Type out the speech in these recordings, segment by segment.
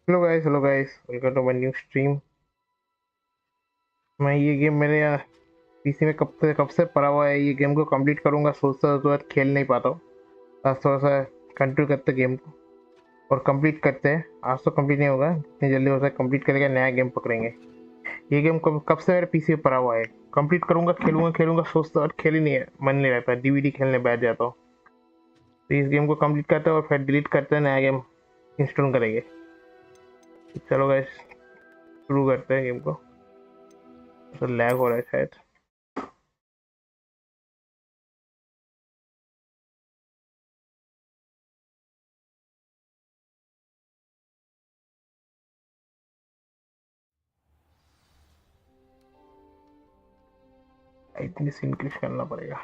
Hello guys, welcome to my new stream. मैं ये game मेरे यहाँ पीसी में कब से पड़ा हुआ है। ये गेम को कंप्लीट करूंगा सोचता तो आज खेल नहीं पाता हूँ। आज थोड़ा सा कंटिन्यू करते गेम को और कंप्लीट करते हैं। आज तो कंप्लीट नहीं होगा, जितनी जल्दी हो सके कंप्लीट करके नया गेम पकड़ेंगे। ये गेम कब से मेरे पीसी में पड़ा हुआ है। कंप्लीट करूंगा, खेलूंगा खेलूंगा सोचता और खेल ही नहीं है, मन नहीं रहता, डीवीडी खेलने बैठ जाता हूँ। तो इस गेम को कंप्लीट करते हैं और फिर डिलीट करते हैं, नया गेम इंस्टॉल करेंगे। चलो गाइस, शुरू करते हैं गेम को। तो लैग हो रहा है शायद। ब्राइटनेस इंक्रीज करना पड़ेगा।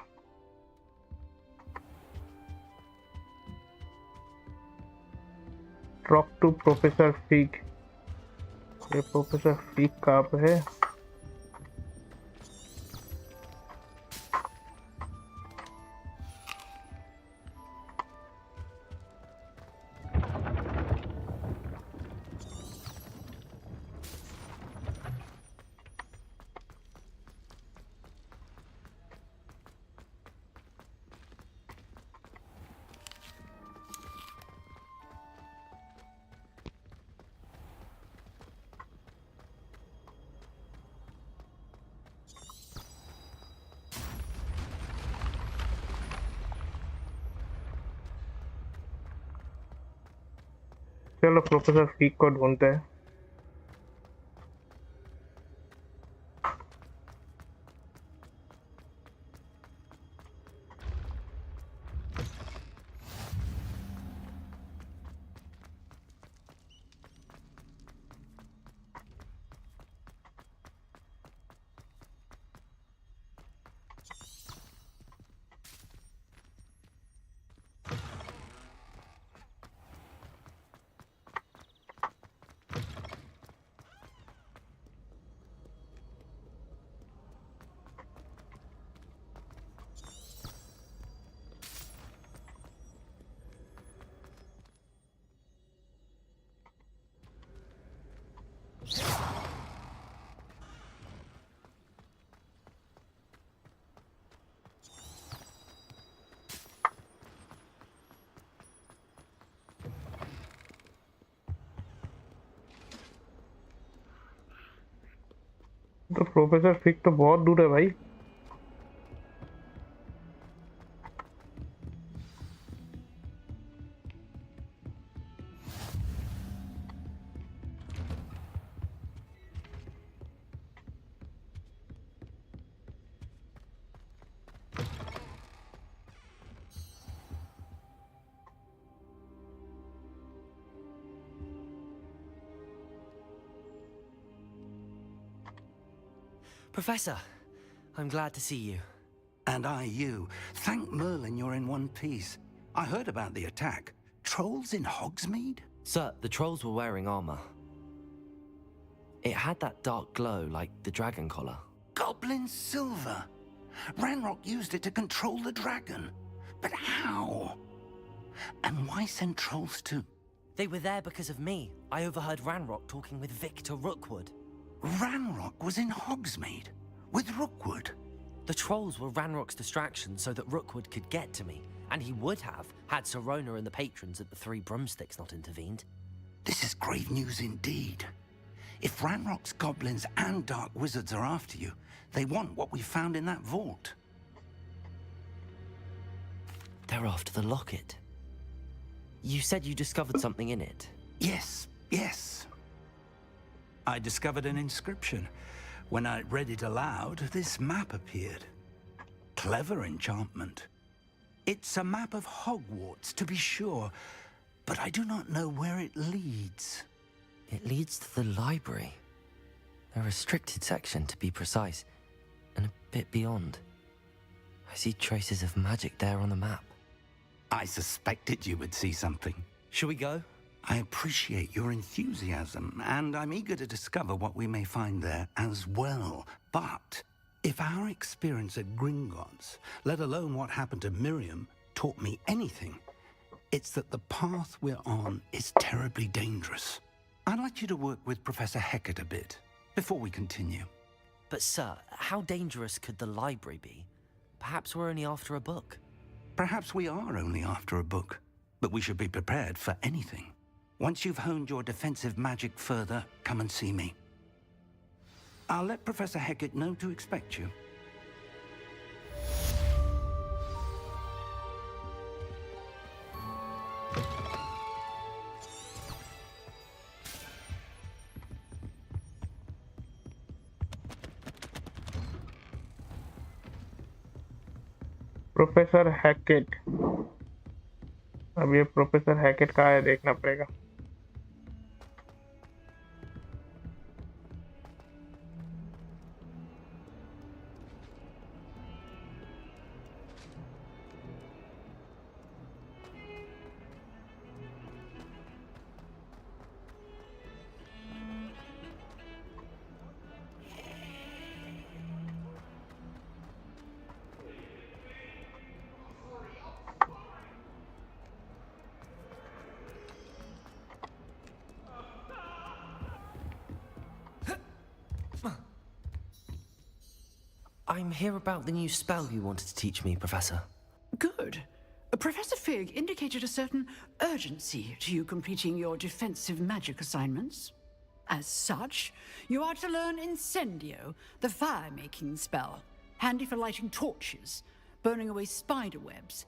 Talk to professor Fig. ये प्रोफेसर फिग कहाँ पे है? चलो प्रोफेसर फिग को ढूंढते हैं। तो प्रोफेसर फिग तो बहुत दूर है भाई। Professor, I'm glad to see you. And I you. Thank Merlin you're in one piece. I heard about the attack. Trolls in Hogsmeade? Sir, the trolls were wearing armor. It had that dark glow like the dragon collar. Goblin silver. Ranrock used it to control the dragon. But how? And why send trolls too? They were there because of me. I overheard Ranrock talking with Victor Rookwood. Ranrock was in Hogsmeade? With Rookwood? The trolls were Ranrock's distraction so that Rookwood could get to me, and he would have had Sirona and the patrons at the Three Broomsticks not intervened. This is grave news indeed. If Ranrock's goblins and dark wizards are after you, they want what we found in that vault. They're after the locket. You said you discovered something in it. Yes. I discovered an inscription. When I read it aloud, this map appeared. Clever enchantment. It's a map of Hogwarts, to be sure, but I do not know where it leads. It leads to the library. A restricted section, to be precise, and a bit beyond. I see traces of magic there on the map. I suspected you would see something. Shall we go? I appreciate your enthusiasm, and I'm eager to discover what we may find there as well. But if our experience at Gringotts, let alone what happened to Miriam, taught me anything, it's that the path we're on is terribly dangerous. I'd like you to work with Professor Hecat a bit before we continue. But sir, how dangerous could the library be? Perhaps we're only after a book. Perhaps we are only after a book, but we should be prepared for anything. Once you've honed your defensive magic further, come and see me. I'll let Professor Hecat know to expect you. Professor हैकेट, अब ये professor हैकेट कहाँ है देखना पड़ेगा। I'm here about the new spell you wanted to teach me, Professor. Good. Professor Fig indicated a certain urgency to you completing your defensive magic assignments. As such, you are to learn Incendio, the fire-making spell, handy for lighting torches, burning away spider webs,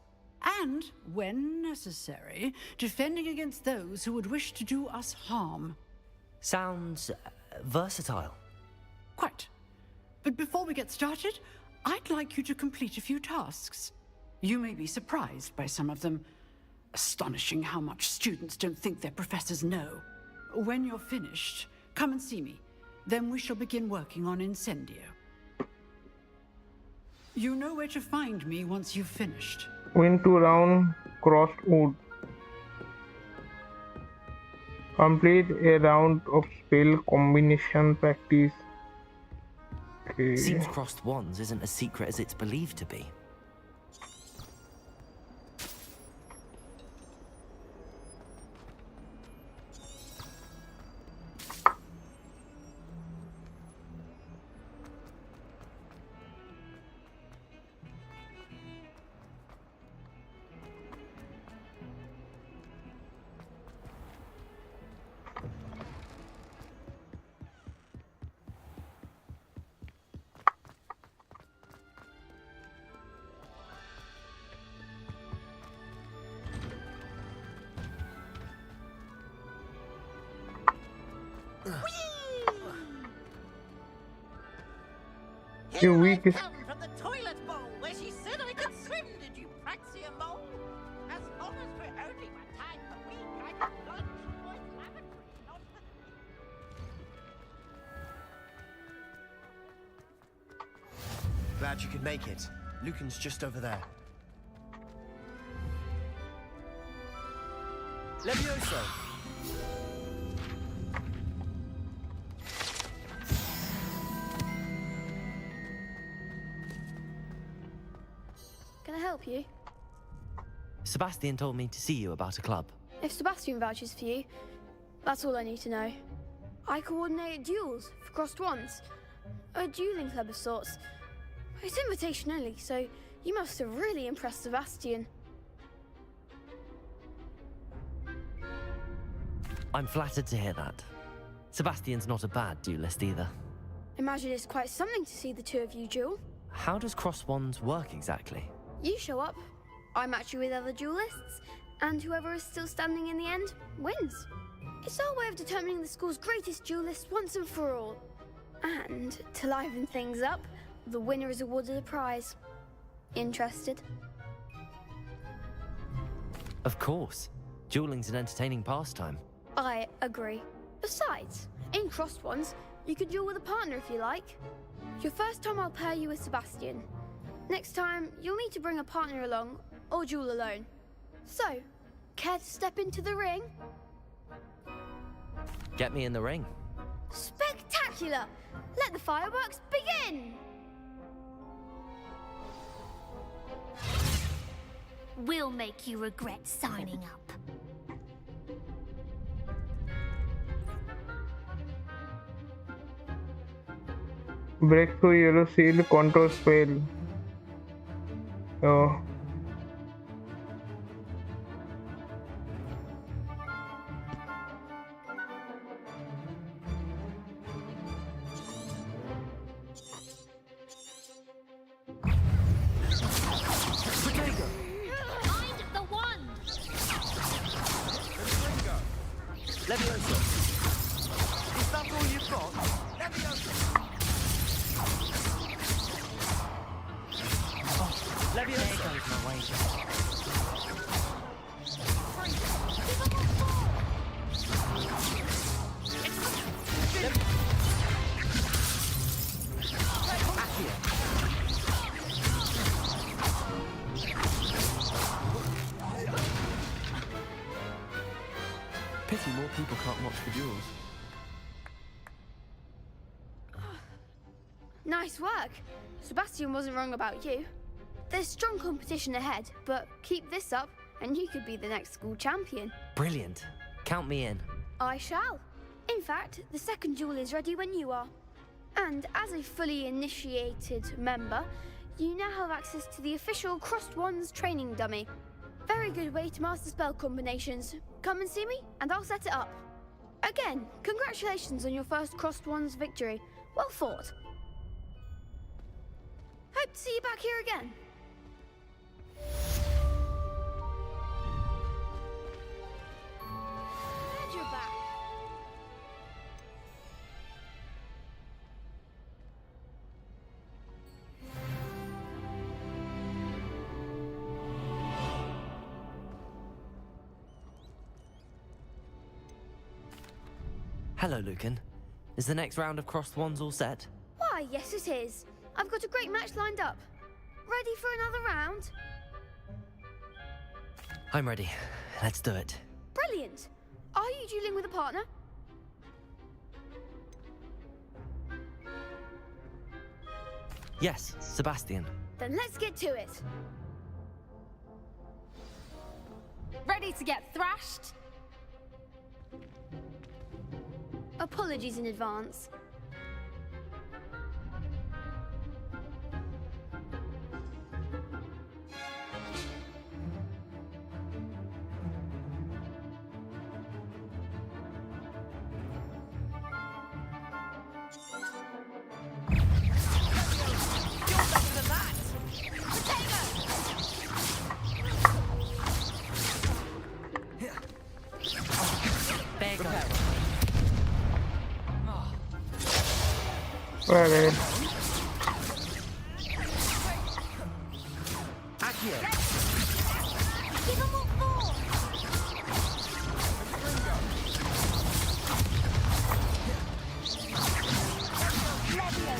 and, when necessary, defending against those who would wish to do us harm. Sounds versatile. Quite. But before we get started, I'd like you to complete a few tasks. You may be surprised by some of them. Astonishing how much students don't think their professors know. When you're finished, come and see me. Then we shall begin working on Incendio. You know where to find me once you've finished. Win to round Crosswood. Complete a round of spell combination practice. Okay. Seems crossed wands isn't as secret as it's believed to be. Here I come from the toilet bowl where she said I could swim, did you praxia mole? As long as we're only one time a week, I can plunge in my lavatory, not the... Glad you could make it. Lucan's just over there. Levioso! Can I help you? Sebastian told me to see you about a club. If Sebastian vouches for you, that's all I need to know. I coordinate duels for crossed wands. A dueling club of sorts. It's invitation only, so you must have really impressed Sebastian. I'm flattered to hear that. Sebastian's not a bad duelist either. Imagine it's quite something to see the two of you duel. How does cross wands work exactly? You show up, I match you with other duelists, and whoever is still standing in the end wins. It's our way of determining the school's greatest duelist once and for all. And to liven things up, the winner is awarded a prize. Interested? Of course. Dueling's an entertaining pastime. I agree. Besides, in crossed ones, you could duel with a partner if you like. Your first time I'll pair you with Sebastian. Next time, you'll need to bring a partner along, or duel alone. So, care to step into the ring? Get me in the ring. Spectacular! Let the fireworks begin! We'll make you regret signing up. Break through yellow seal, control spell. Oh. Mind the wand! Leviosa. Is that all you've got? Leviosa. Leviosa. There goes my wager. Pity more people can't watch the duels. Nice work. Sebastian wasn't wrong about you. There's strong competition ahead, but keep this up and you could be the next school champion. Brilliant. Count me in. I shall. In fact, the second duel is ready when you are. And as a fully initiated member, you now have access to the official Crossed Wands training dummy. Very good way to master spell combinations. Come and see me, and I'll set it up. Again, congratulations on your first Crossed Wands victory. Well fought. Hope to see you back here again. Glad you're back. Hello, Lucan. Is the next round of Crossed Wands all set? Why, yes it is. I've got a great match lined up. Ready for another round? I'm ready. Let's do it. Brilliant. Are you dueling with a partner? Yes, Sebastian. Then let's get to it. Ready to get thrashed? Apologies in advance. There goes. Well, Accio. Give them all four!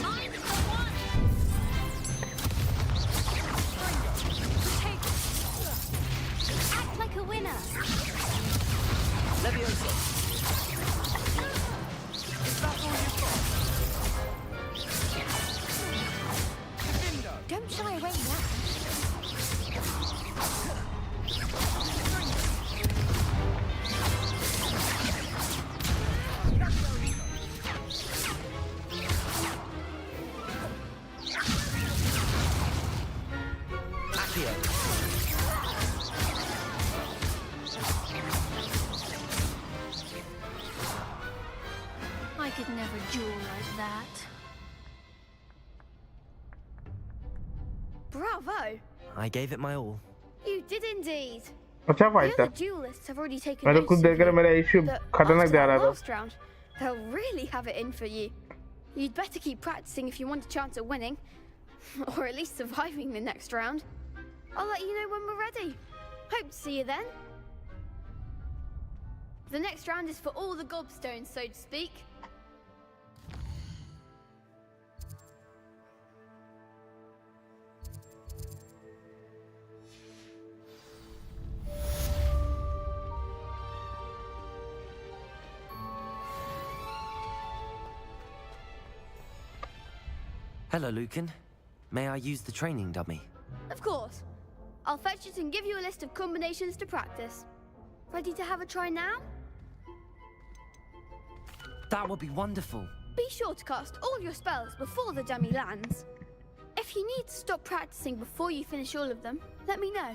Mind the wand! Act like a winner! Leviosa. Is that all you've got? Don't shy away now. Accio. I could never duel like that. Bravo! I gave it my all. You did indeed. अच्छा The fight था other duelists have already taken मैं तो notice खुद of देख रहा you, मेरा issue but खतरनाक after जा that रहा था last round, they'll really have it in for you. You'd better keep practicing if you want a chance at winning, or at least surviving the next round. I'll let you know when we're ready. Hope to see you then. The next round is for all the gobstones, so to speak. Hello, Lucan. May I use the training dummy? Of course. I'll fetch it and give you a list of combinations to practice. Ready to have a try now? That would be wonderful. Be sure to cast all your spells before the dummy lands. If you need to stop practicing before you finish all of them, let me know.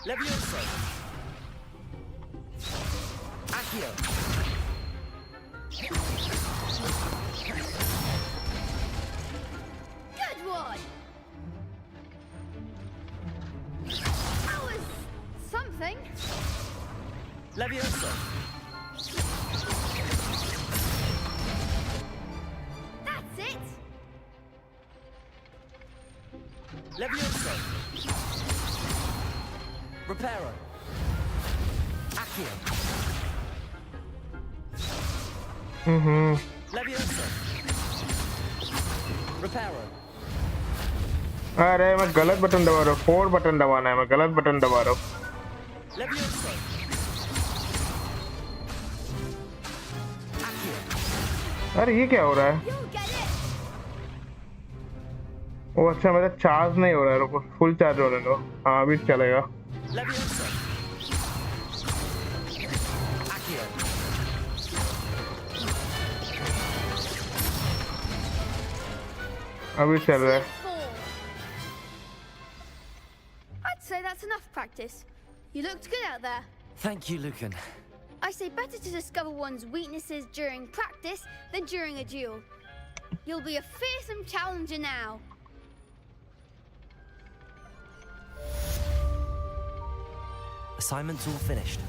Levioso. Accio. Good one! That was something. Levioso. That's it! Levioso. Reparo. Accio. Levioso. Reparo. अरे मैं गलत button दबा रहा हूँ 4 button दबाना है मैं गलत बटन दबा रहा हूँ Levioso. Accio. अरे ये क्या हो रहा है You'll get it! वो अच्छा मेरा चार्ज नहीं हो रहा है रुको फुल चार्ज होने दो हाँ अभी चलेगा Levioso. Accio. अभी चल रहा है 4. I'd say that's enough practice. You looked good out there. Thank you, Lucan. I say better to discover one's weaknesses during practice than during a duel. You'll be a fearsome challenger now. Assignment's all finished.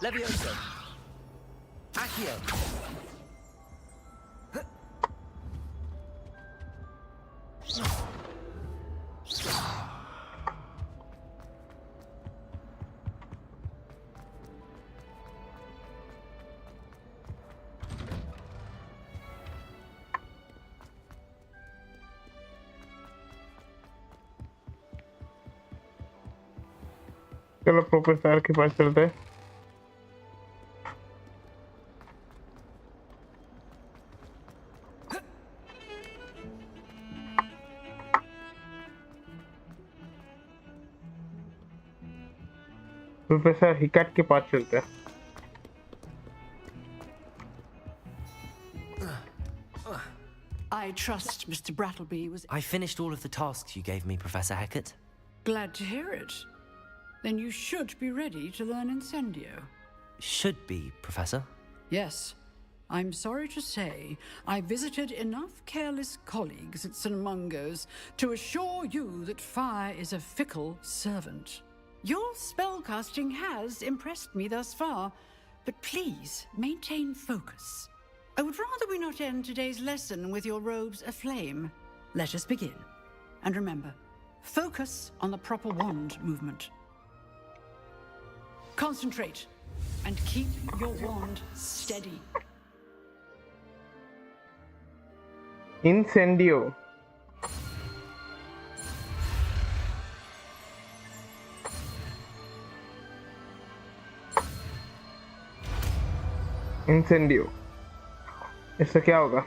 Levioso. Accio. चलो professor के पास चलते हैं professor हिकट के पास चलते हैं I trust Mr. Brattleby was I finished all of the tasks you gave me, Professor Hecat. glad to hear it. Then you should be ready to learn Incendio. Should be, Professor. Yes. I'm sorry to say I visited enough careless colleagues at St. Mungo's to assure you that fire is a fickle servant. Your spellcasting has impressed me thus far, but please maintain focus. I would rather we not end today's lesson with your robes aflame. Let us begin. And remember, focus on the proper wand movement. Concentrate and keep your wand steady. Incendio. Incendio. इससे क्या होगा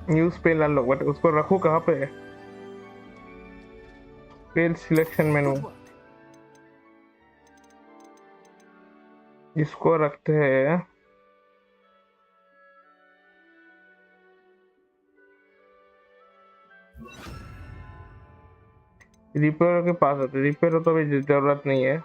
news पे ला लो but उसको रखो कहाँ पे है पेल selection मेनू इसको रखते हैं रिपेयर के पास होते रिपेयर तो अभी जरूरत नहीं है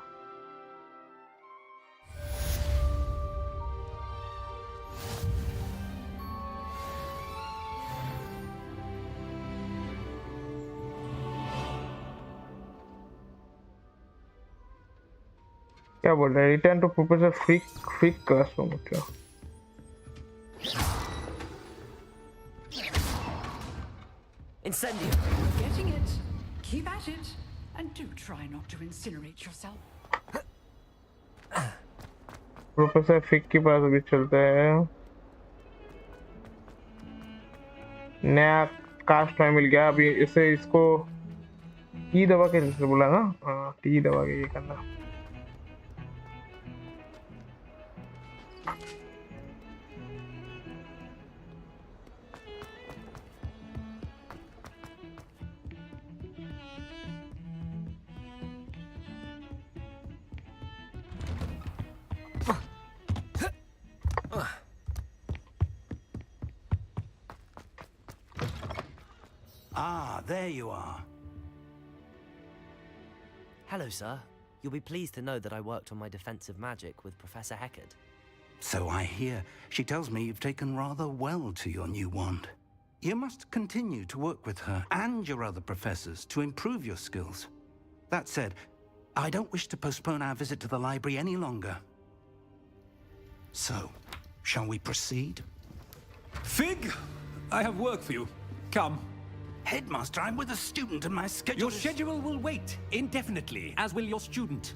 क्या बोल रहा है रिटर्न टू प्रोफेसर फ्रिक क्लासरूम क्या Incendio. Getting it. Keep at it. And do try not to incinerate yourself. Professor Frick के पास अभी चलते हैं नया कास्ट में मिल गया। अभी इसे इसको टी दबा के बोला ना, हाँ टी दबा के ये करना। Ah, there you are. Hello, sir. You'll be pleased to know that I worked on my defensive magic with Professor Heckard. So I hear. She tells me you've taken rather well to your new wand. You must continue to work with her and your other professors to improve your skills. That said, I don't wish to postpone our visit to the library any longer. So, shall we proceed? Fig, I have work for you. Come. Headmaster, I'm with a student and my schedule Your is... schedule will wait indefinitely, as will your student.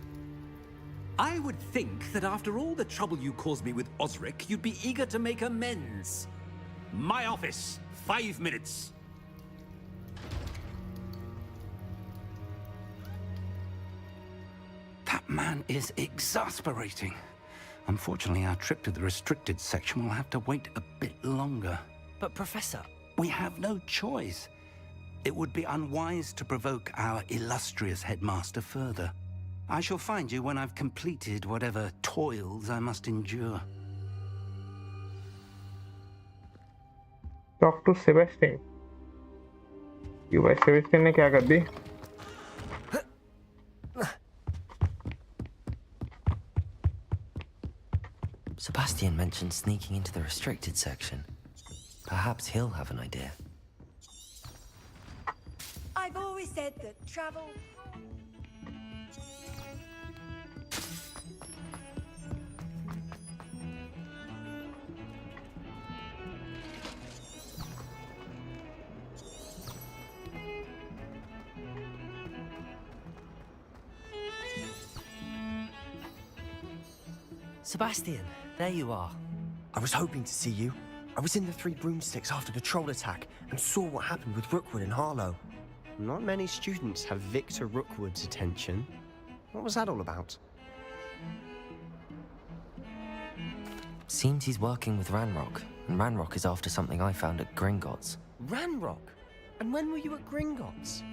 I would think that after all the trouble you caused me with Osric, you'd be eager to make amends. My office, 5 minutes. That man is exasperating. Unfortunately, our trip to the restricted section will have to wait a bit longer. But, Professor... We have no choice. It would be unwise to provoke our illustrious headmaster further. I shall find you when I've completed whatever toils I must endure. Talk to Sebastian. You भाई Sebastian ने क्या कर दी? Sebastian mentioned sneaking into the restricted section. Perhaps he'll have an idea. I've always said that travel... Sebastian, there you are. I was hoping to see you. I was in the Three Broomsticks after the troll attack and saw what happened with Rookwood and Harlow. Not many students have Victor Rookwood's attention. What was that all about? Seems he's working with Ranrock, and Ranrock is after something I found at Gringotts. Ranrock? And when were you at Gringotts?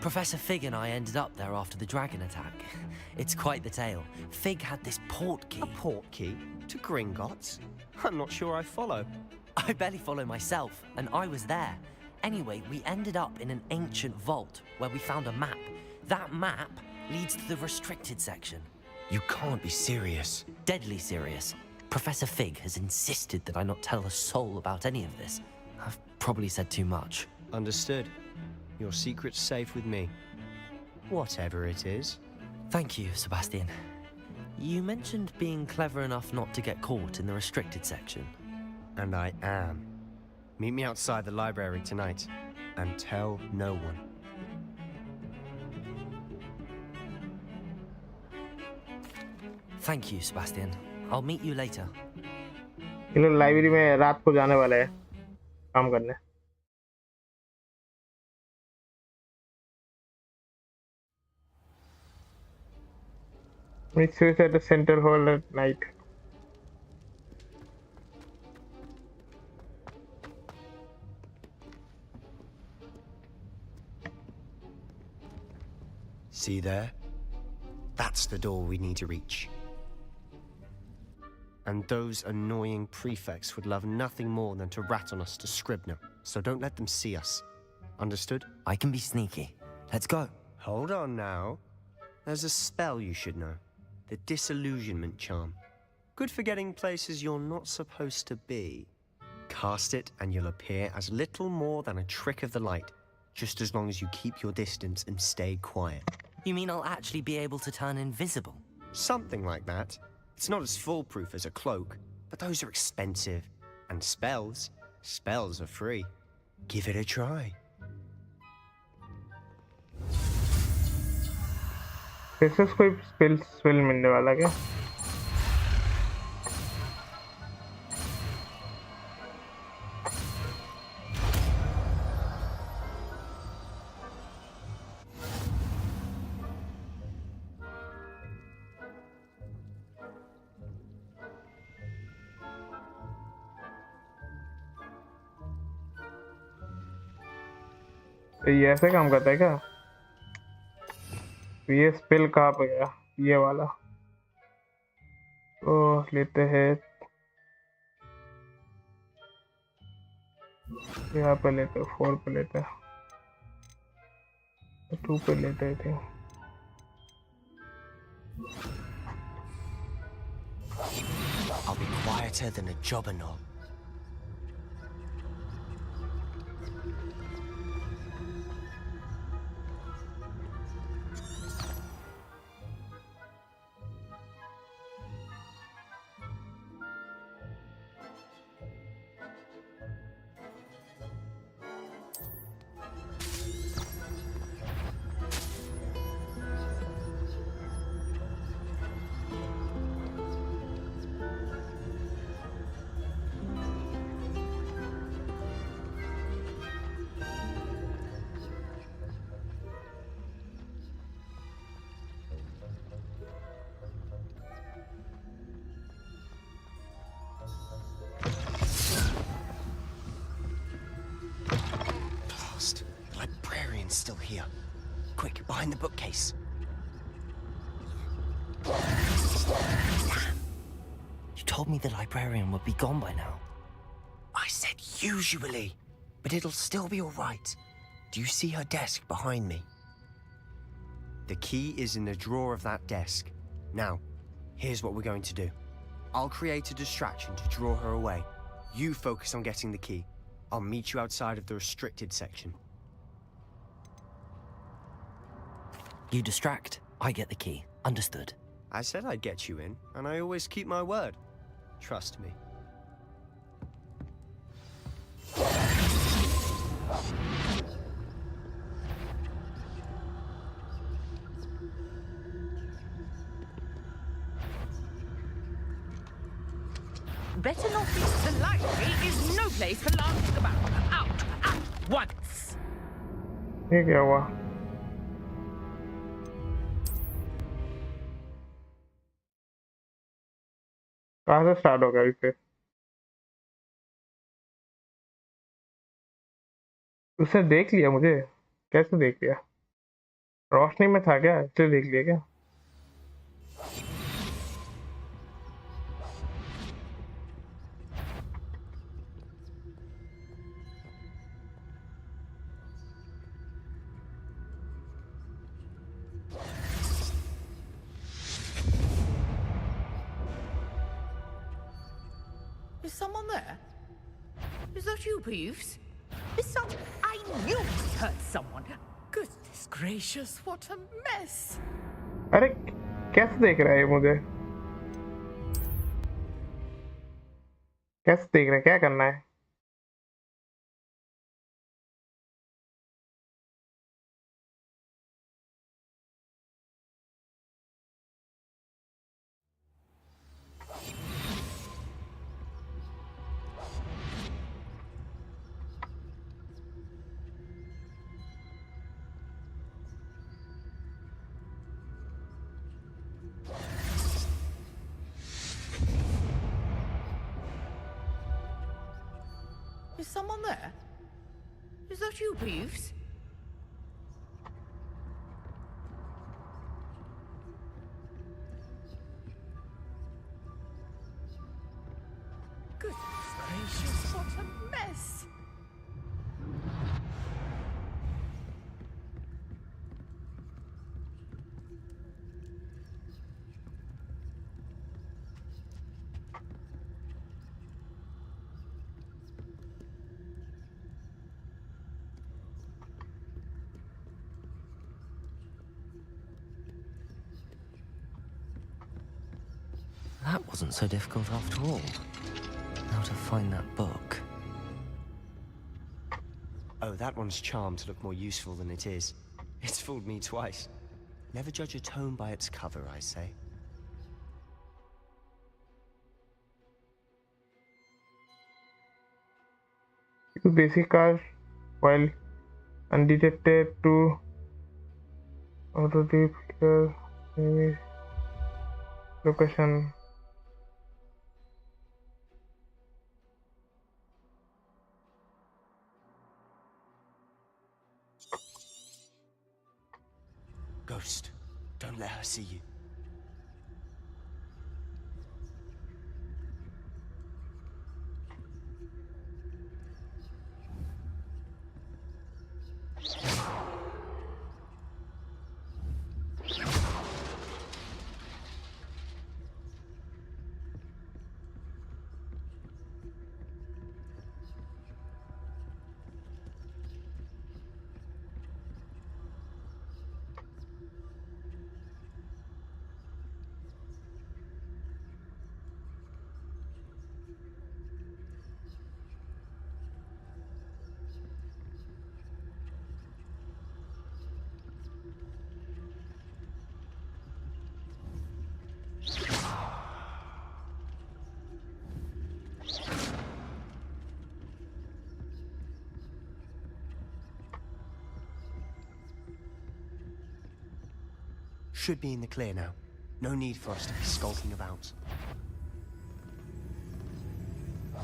Professor Fig and I ended up there after the dragon attack. It's quite the tale. Fig had this port key. A port key? To Gringotts? I'm not sure I follow. I barely follow myself, and I was there. Anyway, we ended up in an ancient vault where we found a map. That map leads to the restricted section. You can't be serious. Deadly serious. Professor Fig has insisted that I not tell a soul about any of this. I've probably said too much. Understood. Your secret's safe with me. Whatever it is. Thank you, Sebastian. You mentioned being clever enough not to get caught in the restricted section. And I am. Meet me outside the library tonight, and tell no one. Thank you, Sebastian. I'll meet you later. ये लोग library में रात को जाने वाले हैं काम करने। Meet Swiss at the Central Hall at night. See there? That's the door we need to reach. And those annoying prefects would love nothing more than to rat on us to Scribner, so don't let them see us. Understood? I can be sneaky. Let's go. Hold on now. There's a spell you should know. The Disillusionment Charm. Good for getting places you're not supposed to be. Cast it and you'll appear as little more than a trick of the light, just as long as you keep your distance and stay quiet. You mean I'll actually be able to turn invisible? Something like that. It's not as foolproof as a cloak, but those are expensive. And spells are free. Give it a try. इससे कोई spell मिलने वाला क्या? तो ये ऐसे काम करता है क्या? तो ये स्पेल कहाँ पे गया? ये वाला तो लेते हैं, यहाँ पे लेते हैं, 4 पे लेते हैं, 2 पे लेते थे। I'll be quieter than a jobberknoll. Blast! The librarian's still here. Quick, behind the bookcase. You told me the librarian would be gone by now. I said usually, but it'll still be all right. Do you see her desk behind me? The key is in the drawer of that desk. Now, here's what we're going to do. I'll create a distraction to draw her away. You focus on getting the key. I'll meet you outside of the restricted section. You distract, I get the key. Understood. I said I'd get you in, and I always keep my word. Trust me. Better not be. The library is no place for lounging about. Out at once. ये क्या हुआ? कहाँ से start हो गया इसे? उसने देख लिया मुझे? कैसे देख लिया? रोशनी में था क्या, इसलिए देख लिया क्या? Is someone there? Is that you, Peeves? Is some... I knew I heard someone. Goodness gracious, what a mess. अरे कैसे देख रहा है ये मुझे? कैसे देख रहा है? क्या करना है? Is someone there? Is that you, Peeves? Goodness gracious, what a mess. That wasn't so difficult after all. Now to find that book. Oh, that one's charmed to look more useful than it is. It's fooled me twice. Never judge a tome by its cover, I say. Use basic cars while undetected to auto clear enemy location. ghost. Don't let her see you. Should be in the clear now. No need for us to be skulking about.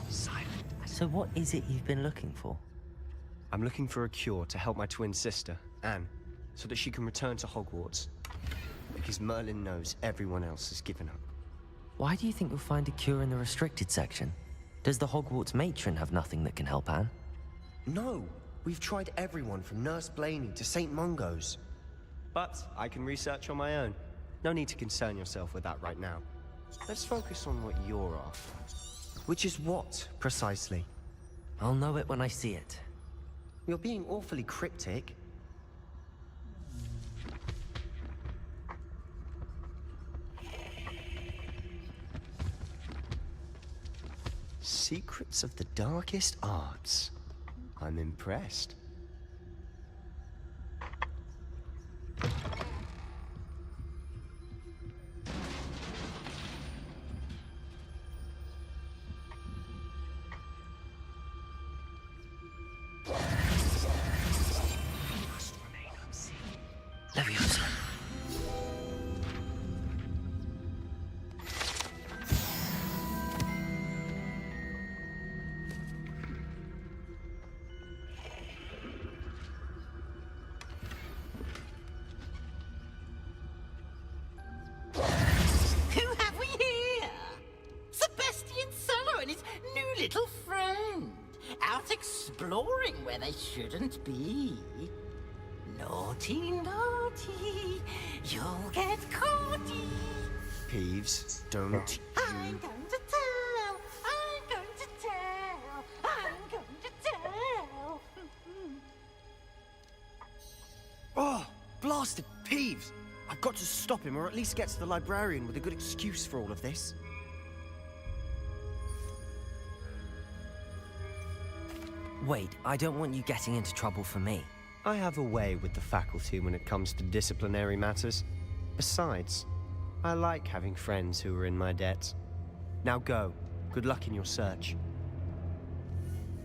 Silent. So what is it you've been looking for? I'm looking for a cure to help my twin sister, Anne, so that she can return to Hogwarts. Because Merlin knows everyone else has given up. Why do you think you'll find a cure in the restricted section? Does the Hogwarts matron have nothing that can help Anne? No! We've tried everyone from Nurse Blaney to St. Mungo's. But I can research on my own. No need to concern yourself with that right now. Let's focus on what you're after. Which is what, precisely? I'll know it when I see it. You're being awfully cryptic. Secrets of the darkest arts. I'm impressed. Leviosa. Who have we here? Sebastian Cello and his new little friend. Out exploring where they shouldn't be. Naughty, naughty, you'll get caughty. Peeves, don't I'm going to tell, I'm going to tell, I'm going to tell. Oh, blasted Peeves! I've got to stop him, or at least get to the librarian with a good excuse for all of this. Wait, I don't want you getting into trouble for me. I have a way with the faculty when it comes to disciplinary matters. Besides, I like having friends who are in my debt. Now go. Good luck in your search.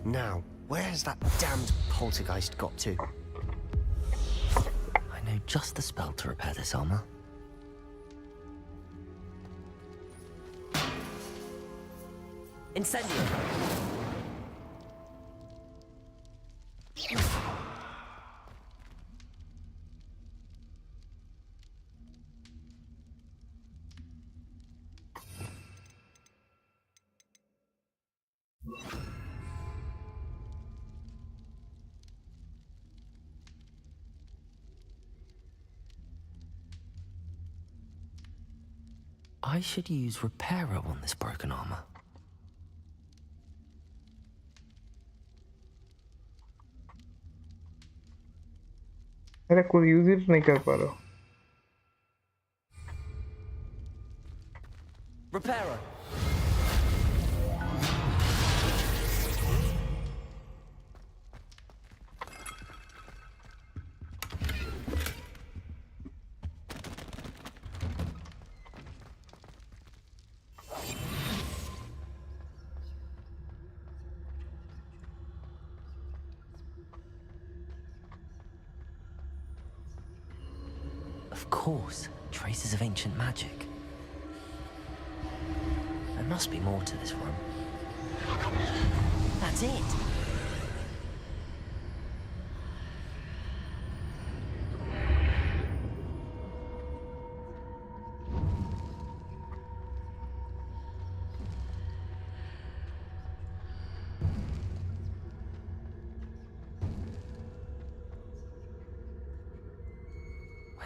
Now, where's that damned poltergeist got to? I know just the spell to repair this armor. Incendio! I should use Repairer on this broken armor. अरे कोई use नहीं कर पा रहा. Repairer! Of course, traces of ancient magic. There must be more to this room. That's it!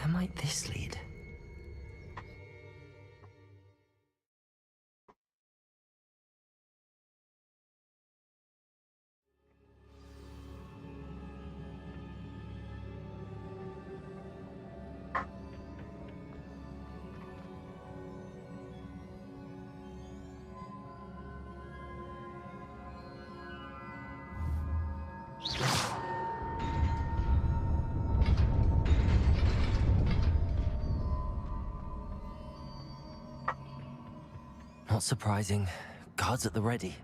Where might this lead? Not surprising. Guards at the ready.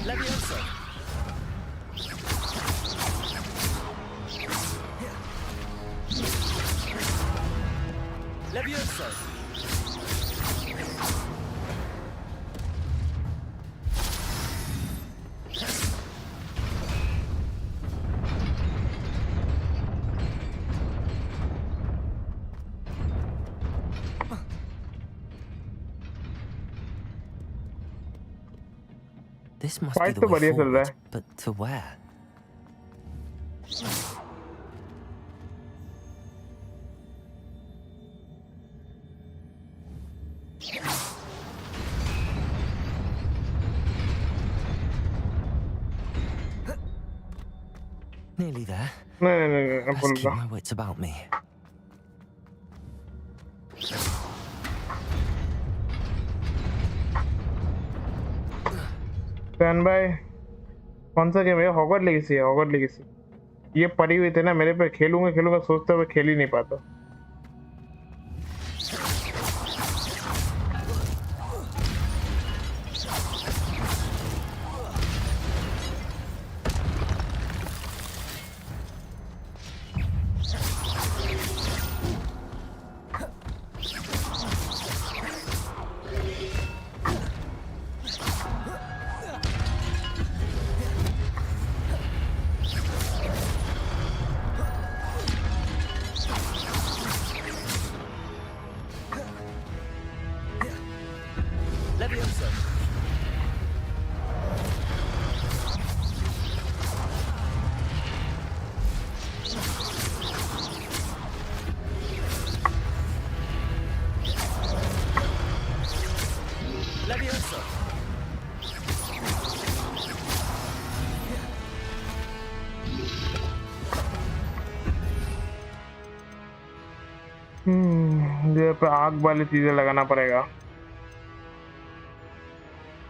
Leviosa! Leviosa! This must be Fight the तो way बढ़िया चल रहा forward, है. but to where? Nearly there. नहीं Best भूल keep रहा. my wits about me. Fan भाई कौन सा गेम है? हॉगवर्ट लेगेसी है. हॉगवर्ट लेगेसी ये पड़ी हुई थी ना मेरे पे. खेलूंगा सोचता हुआ खेल ही नहीं पाता. Leviosa! Leviosa! ये पे आग वाली चीजें लगाना पड़ेगा.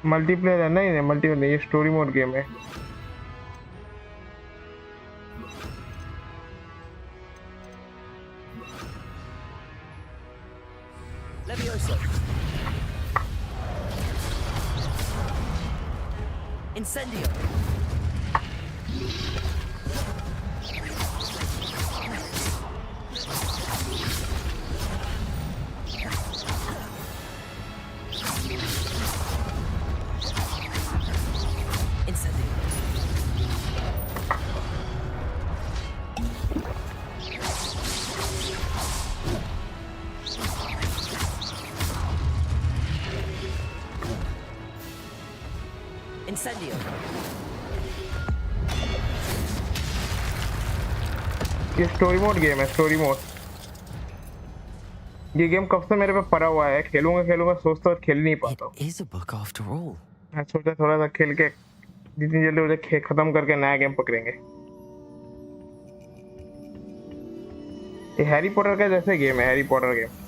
मल्टीप्लेयर है. नहीं मल्टीप्लेयर नहीं, ये स्टोरी मोड गेम है. Leviosa! Incendio! Incendio! Incendio. ये स्टोरी मोड गेम है, स्टोरी मोड। ये गेम कब से मेरे पे पड़ा हुआ है, खेलूंगा सोचता और खेल नहीं पाता हूँ। It is a book after all. मैं सोचा थोड़ा सा खेल के जितनी जल्दी उसे खत्म करके नया गेम पकड़ेंगे। ये हैरी पॉटर का जैसे गेम है, हैरी पॉटर गेम।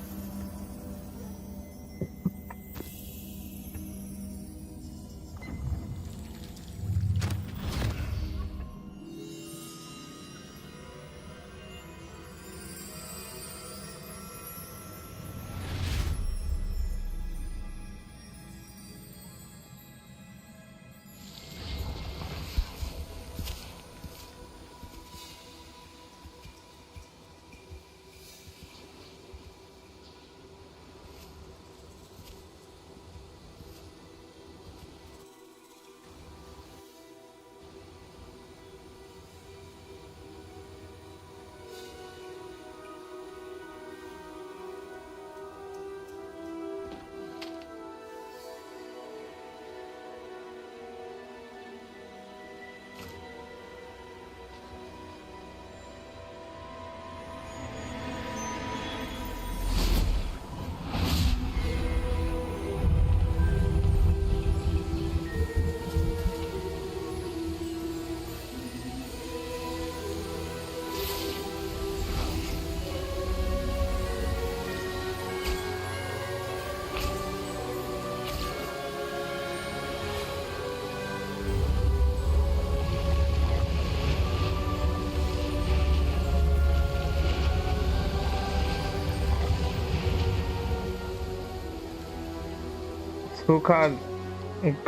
सूखा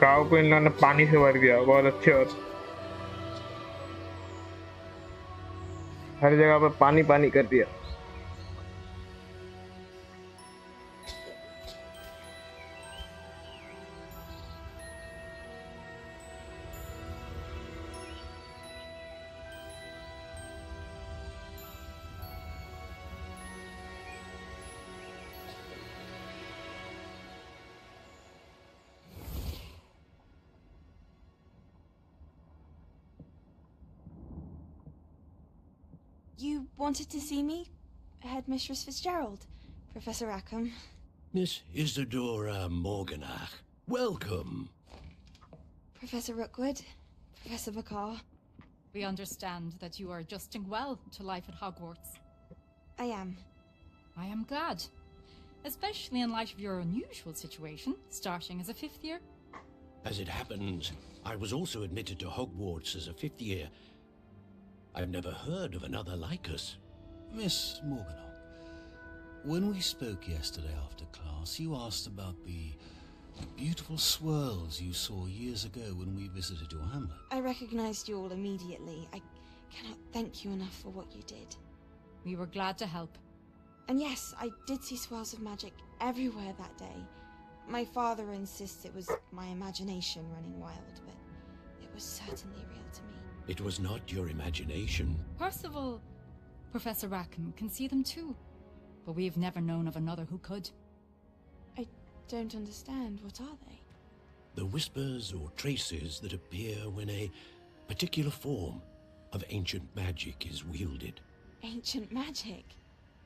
गाँव को इन लोगों ने पानी से भर दिया, बहुत अच्छे। और हर जगह पर पानी पानी कर दिया। You wanted to see me? Headmistress Fitzgerald? Professor Rackham? Miss Isadora Morganach, welcome. Professor Rookwood? Professor McCaw? We understand that you are adjusting well to life at Hogwarts. I am. I am glad. Especially in light of your unusual situation, starting as a 5th year. As it happens, I was also admitted to Hogwarts as a 5th year. I've never heard of another like us. Miss Morganock, when we spoke yesterday after class, you asked about the beautiful swirls you saw years ago when we visited your hamlet. I recognized you all immediately. I cannot thank you enough for what you did. We were glad to help. And yes, I did see swirls of magic everywhere that day. My father insists it was my imagination running wild, but it was certainly real to me. It was not your imagination. Percival, Professor Rackham can see them too, but we've never known of another who could. I don't understand. What are they? The whispers or traces that appear when a particular form of ancient magic is wielded. Ancient magic?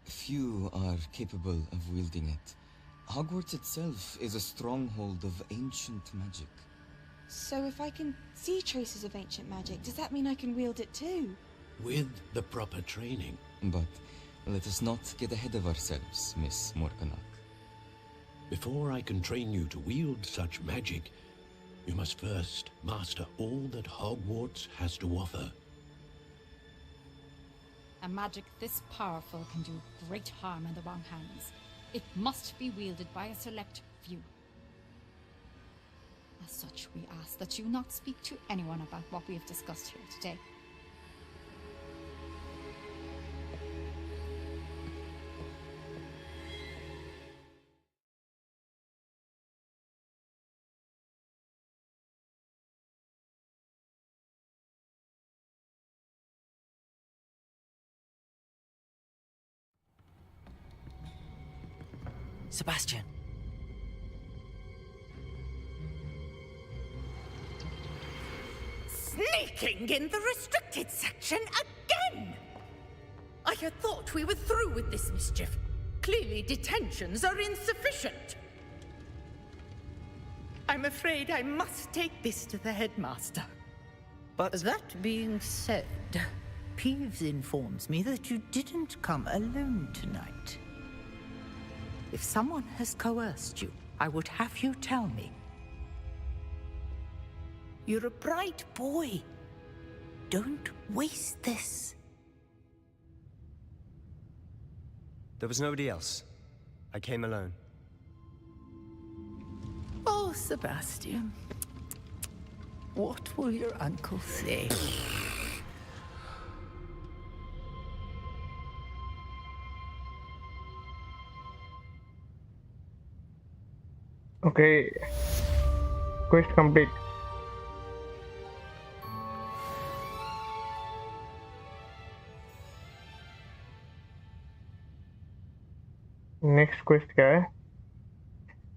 Few are capable of wielding it. Hogwarts itself is a stronghold of ancient magic. So if I can see traces of ancient magic, does that mean I can wield it too? With the proper training. But let us not get ahead of ourselves, Miss Morganock. Before I can train you to wield such magic, you must first master all that Hogwarts has to offer. A magic this powerful can do great harm in the wrong hands. It must be wielded by a select few. As such, we ask that you not speak to anyone about what we have discussed here today. Sebastian. Sneaking in the restricted section again! I had thought we were through with this mischief. Clearly detentions are insufficient. I'm afraid I must take this to the headmaster. But that being said, Peeves informs me that you didn't come alone tonight. If someone has coerced you, I would have you tell me. You're a bright boy. Don't waste this. There was nobody else. I came alone. Oh, Sebastian. What will your uncle say? Okay. Quest complete. Next quest क्या है?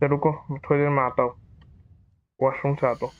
तो रुको, मैं थोड़ी देर में आता हूँ, washroom से आता हूँ.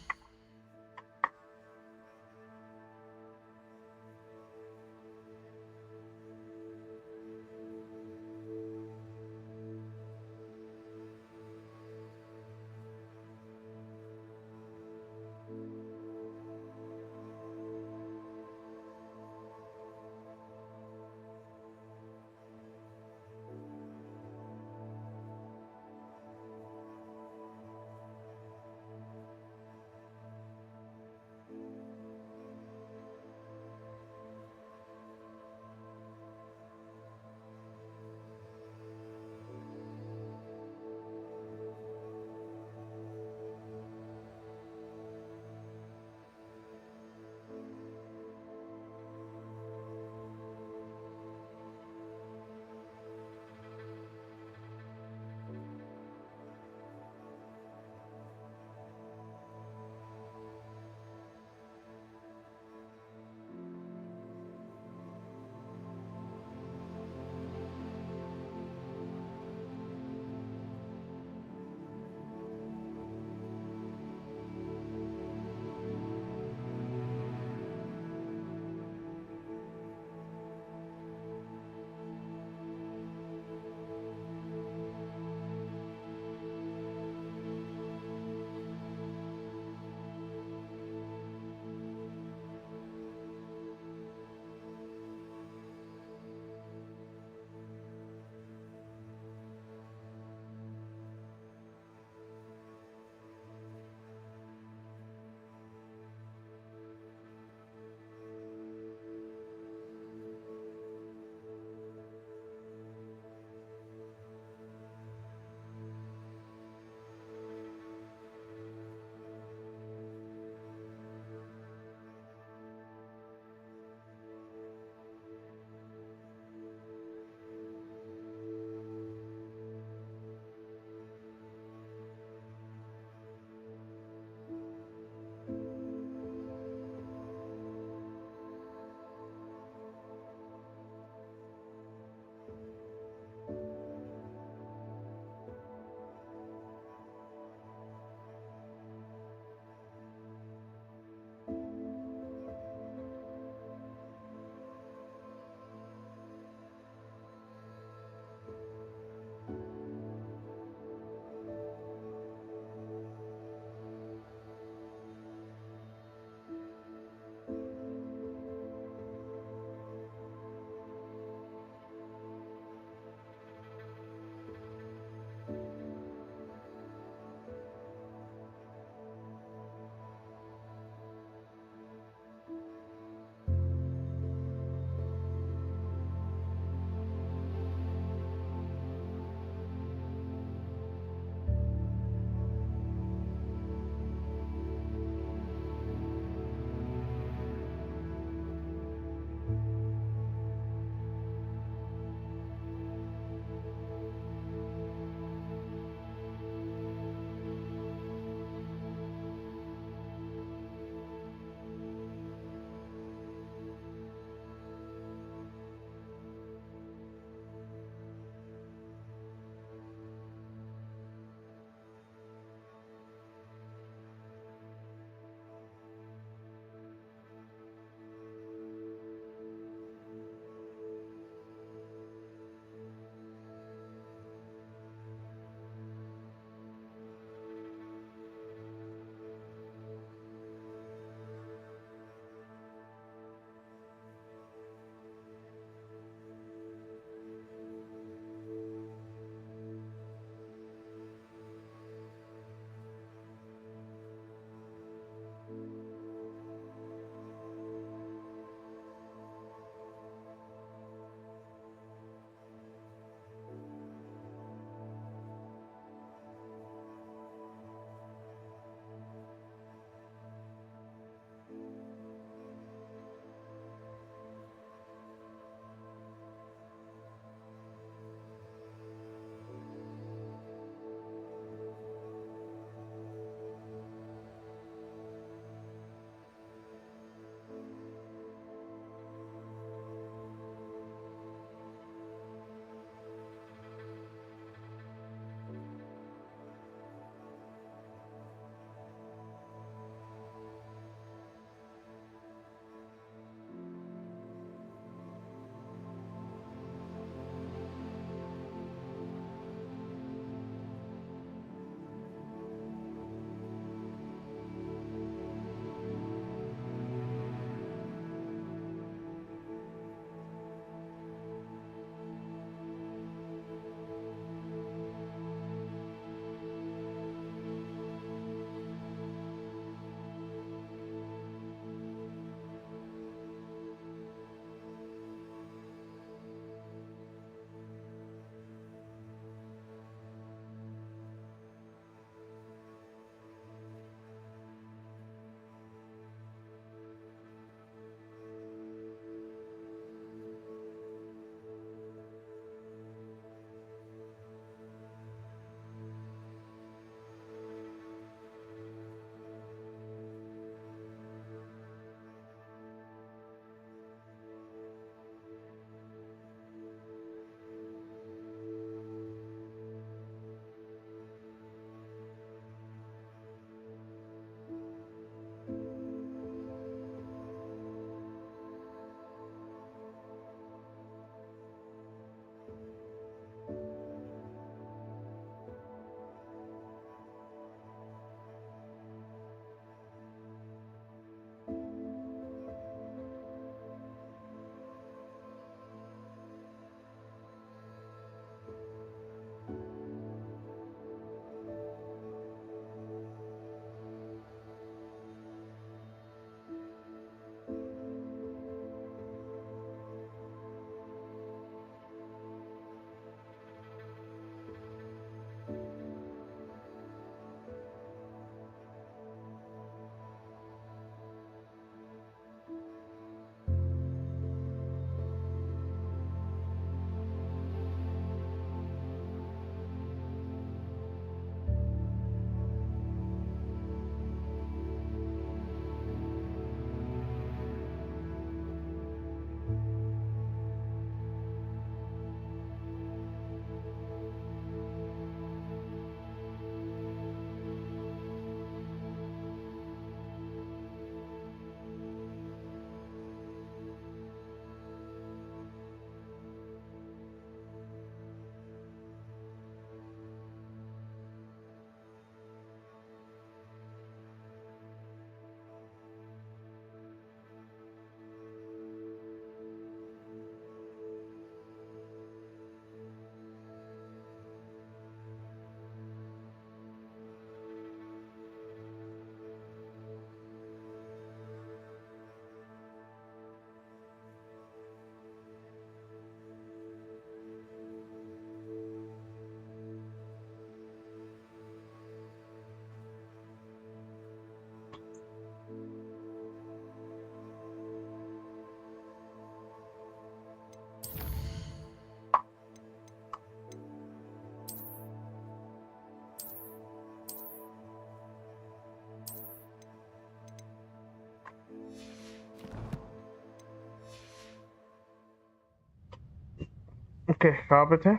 ओके, कहाँ पे थे?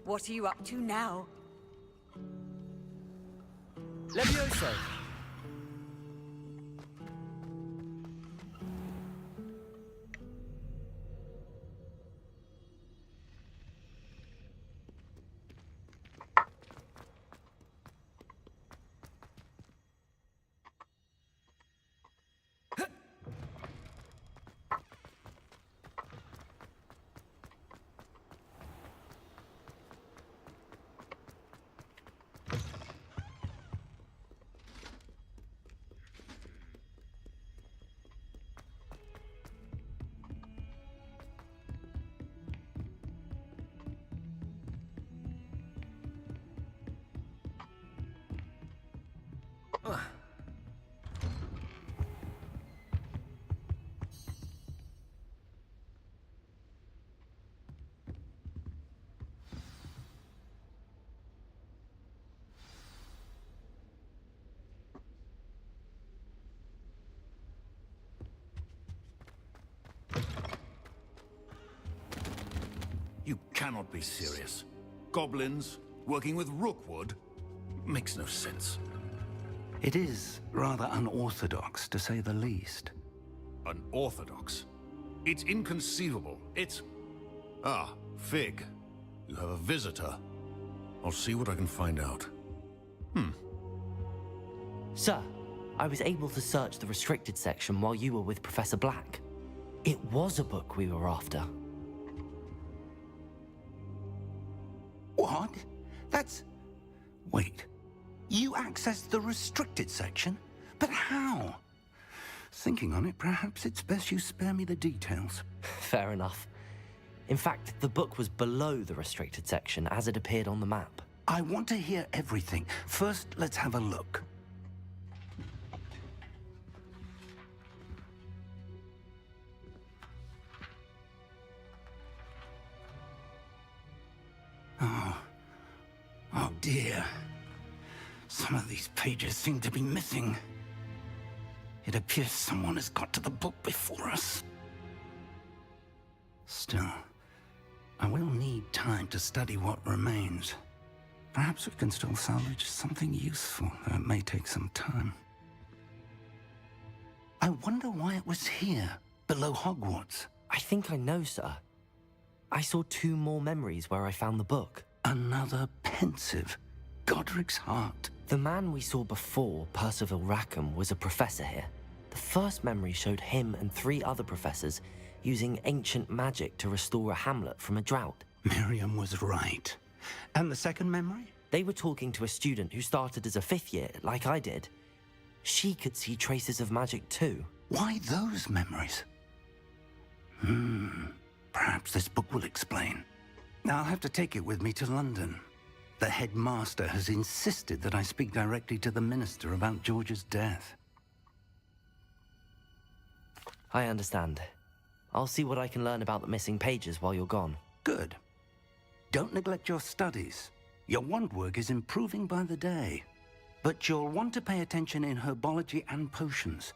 What are you up to now? Levioso! You cannot be serious. Goblins working with Rookwood? Makes no sense. It is rather unorthodox, to say the least. Unorthodox? It's inconceivable. It's... Ah, Fig. You have a visitor. I'll see what I can find out. Sir, I was able to search the restricted section while you were with Professor Black. It was a book we were after. What? That's... Wait. You accessed the restricted section? But how? Thinking on it, perhaps it's best you spare me the details. Fair enough. In fact, the book was below the restricted section as it appeared on the map. I want to hear everything. First, let's have a look. Oh dear. Some of these pages seem to be missing. It appears someone has got to the book before us. Still, I will need time to study what remains. Perhaps we can still salvage something useful, though it may take some time. I wonder why it was here, below Hogwarts. I think I know, sir. I saw 2 more memories where I found the book. Another pensive. Godric's heart. The man we saw before, Percival Rackham, was a professor here. The first memory showed him and 3 other professors using ancient magic to restore a hamlet from a drought. Miriam was right. And the second memory? They were talking to a student who started as a 5th year, like I did. She could see traces of magic too. Why those memories? Perhaps this book will explain. Now I'll have to take it with me to London. The headmaster has insisted that I speak directly to the minister about George's death. I understand. I'll see what I can learn about the missing pages while you're gone. Good. Don't neglect your studies. Your wand work is improving by the day. But you'll want to pay attention in herbology and potions.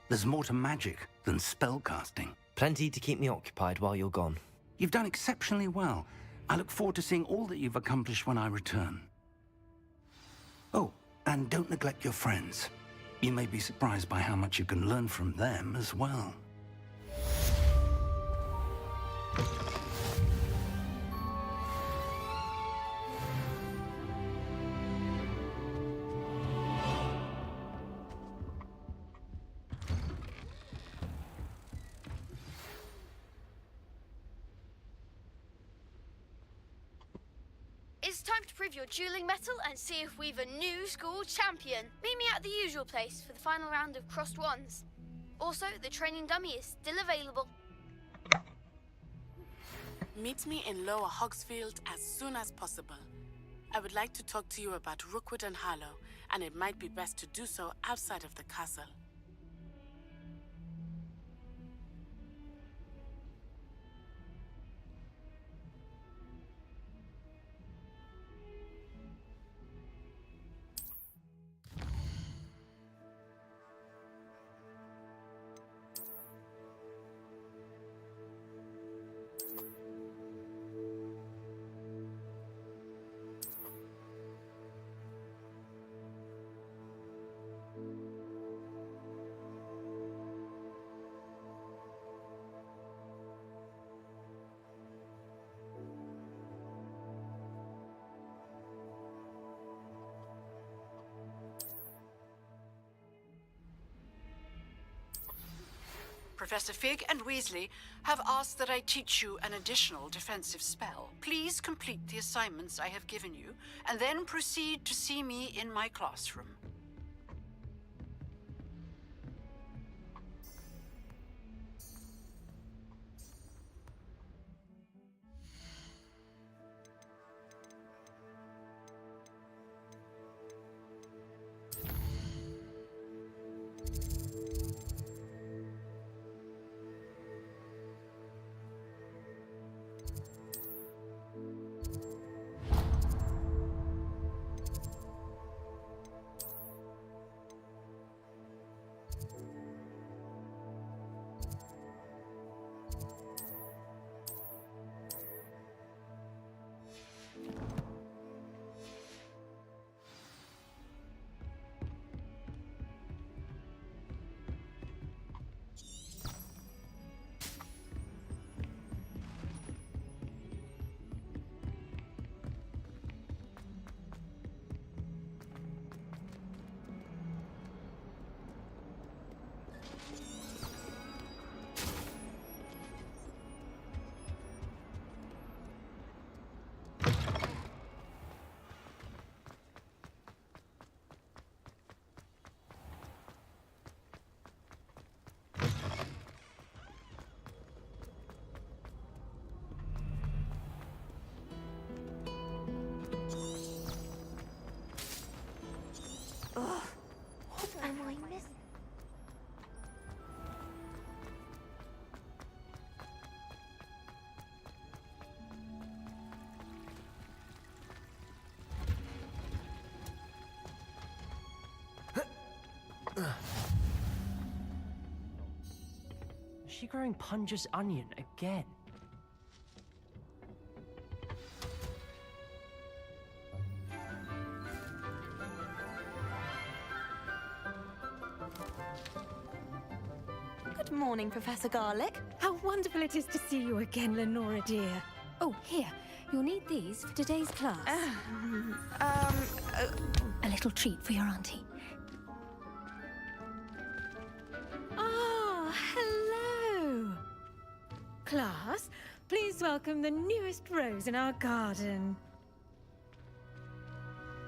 There's more to magic than spellcasting. Plenty to keep me occupied while you're gone. You've done exceptionally well. I look forward to seeing all that you've accomplished when I return. Oh, and don't neglect your friends. You may be surprised by how much you can learn from them as well. It's time to prove your dueling mettle and see if we've a new school champion. Meet me at the usual place for the final round of crossed wands. Also, the training dummy is still available. Meet me in Lower Hogsfield as soon as possible. I would like to talk to you about Rookwood and Harlow, and it might be best to do so outside of the castle. Professor Fig and Weasley have asked that I teach you an additional defensive spell. Please complete the assignments I have given you, and then proceed to see me in my classroom. Am I missing? Is she growing Punja's onion again? Good morning, Professor Garlick. How wonderful it is to see you again, Lenora dear. Oh, here. You'll need these for today's class. A little treat for your auntie. Ah, hello. Class, please welcome the newest rose in our garden.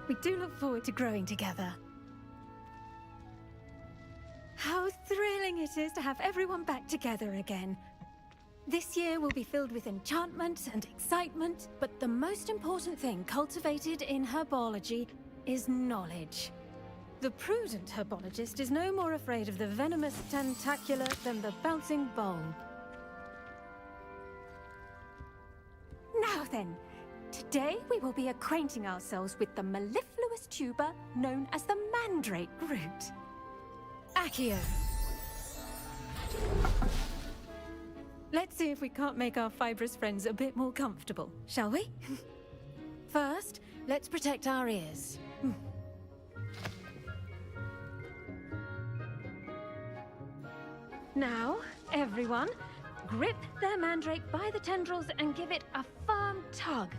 We do look forward to growing together. How thrilling it is to have everyone back together again. This year will be filled with enchantment and excitement, but the most important thing cultivated in herbology is knowledge. The prudent herbologist is no more afraid of the venomous tentacular than the bouncing bowl. Now then, today we will be acquainting ourselves with the mellifluous tuber known as the mandrake root. Accio. Let's see if we can't make our fibrous friends a bit more comfortable, shall we? First, let's protect our ears. Now, everyone, grip their mandrake by the tendrils and give it a firm tug.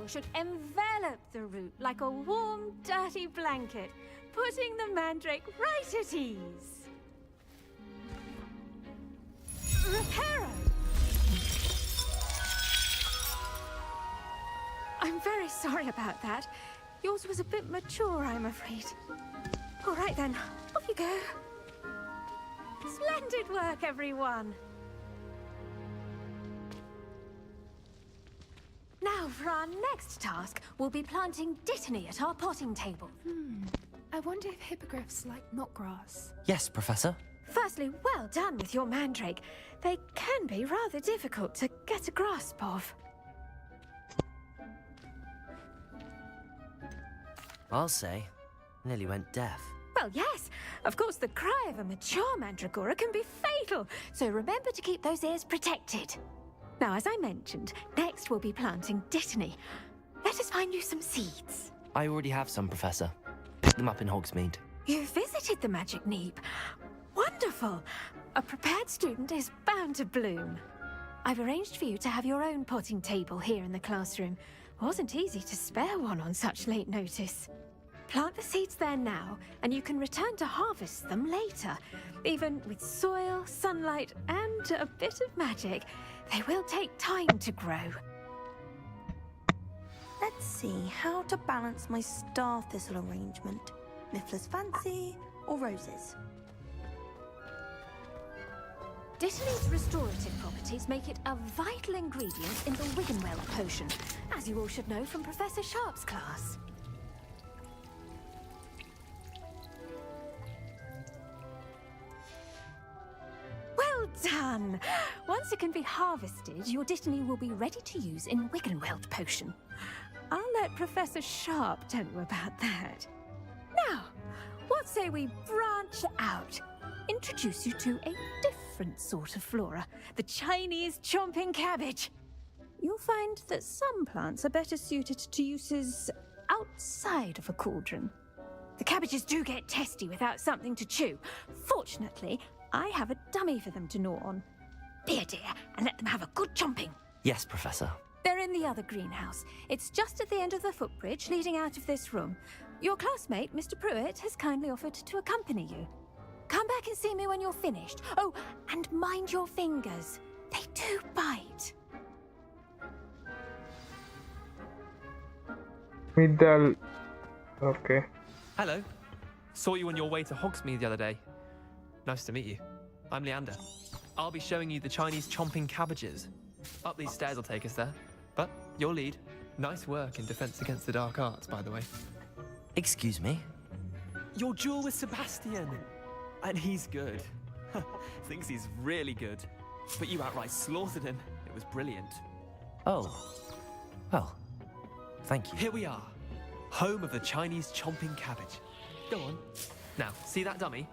oil should envelop the root like a warm, dirty blanket, putting the mandrake right at ease. Reparo! I'm very sorry about that. Yours was a bit mature, I'm afraid. All right then, off you go. Splendid work, everyone. Now, for our next task, we'll be planting dittany at our potting table. I wonder if hippogriffs like knotgrass. Yes, Professor. Firstly, well done with your mandrake. They can be rather difficult to get a grasp of. I'll say, nearly went deaf. Well, yes. Of course, the cry of a mature mandragora can be fatal, so remember to keep those ears protected. Now, as I mentioned, next we'll be planting dittany. Let us find you some seeds. I already have some, Professor. Picked them up in Hogsmeade. You visited the Magic Neep. Wonderful. A prepared student is bound to bloom. I've arranged for you to have your own potting table here in the classroom. Wasn't easy to spare one on such late notice. Plant the seeds there now, and you can return to harvest them later. Even with soil, sunlight, and a bit of magic, they will take time to grow. Let's see how to balance my star thistle arrangement. Miffler's Fancy or roses? Dittany's restorative properties make it a vital ingredient in the Wiggenweld potion, as you all should know from Professor Sharp's class. Well done! Once it can be harvested, your dittany will be ready to use in Wiggenweld potion. I'll let Professor Sharp tell you about that. Now, what say we branch out? Introduce you to a different sort of flora, the Chinese chomping cabbage. You'll find that some plants are better suited to uses outside of a cauldron. The cabbages do get testy without something to chew. Fortunately, I have a dummy for them to gnaw on. Be a dear and let them have a good chomping. Yes, Professor. They're in the other greenhouse. It's just at the end of the footbridge leading out of this room. Your classmate, Mr. Pruitt, has kindly offered to accompany you. Come back and see me when you're finished. Oh, and mind your fingers. They do bite. Okay. Hello. Saw you on your way to Hogsmeade the other day. Nice to meet you. I'm Leander. I'll be showing you the Chinese chomping cabbages. Up these stairs will take us there. But your lead. Nice work in Defense Against the Dark Arts, by the way. Excuse me? Your duel with Sebastian. And he's good. Thinks he's really good. But you outright slaughtered him. It was brilliant. Oh. Well, thank you. Here we are. Home of the Chinese chomping cabbage. Go on. Now, see that dummy?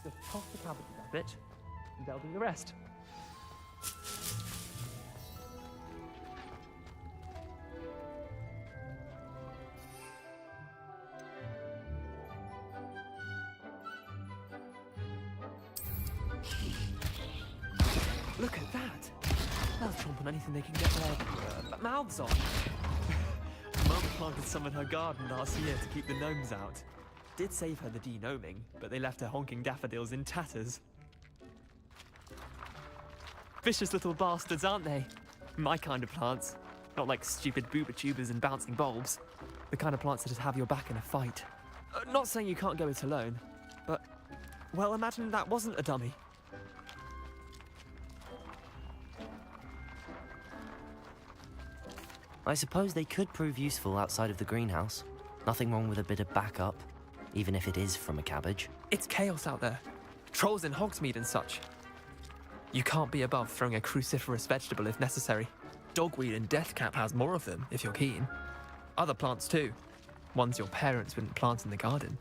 Just toss the cabbages a bit, and they'll do the rest. Look at that! They'll chomp on anything they can get their mouths on. Mum planted some in her garden last year to keep the gnomes out. Did save her the de-gnoming, but they left her honking daffodils in tatters. Vicious little bastards, aren't they? My kind of plants. Not like stupid booba tubers and bouncing bulbs. The kind of plants that just have your back in a fight. Not saying you can't go it alone, but, well, imagine that wasn't a dummy. I suppose they could prove useful outside of the greenhouse. Nothing wrong with a bit of backup, even if it is from a cabbage. It's chaos out there. Trolls in Hogsmeade and such. You can't be above throwing a cruciferous vegetable if necessary. Dogweed and deathcap has more of them, if you're keen. Other plants too. Ones your parents wouldn't plant in the garden.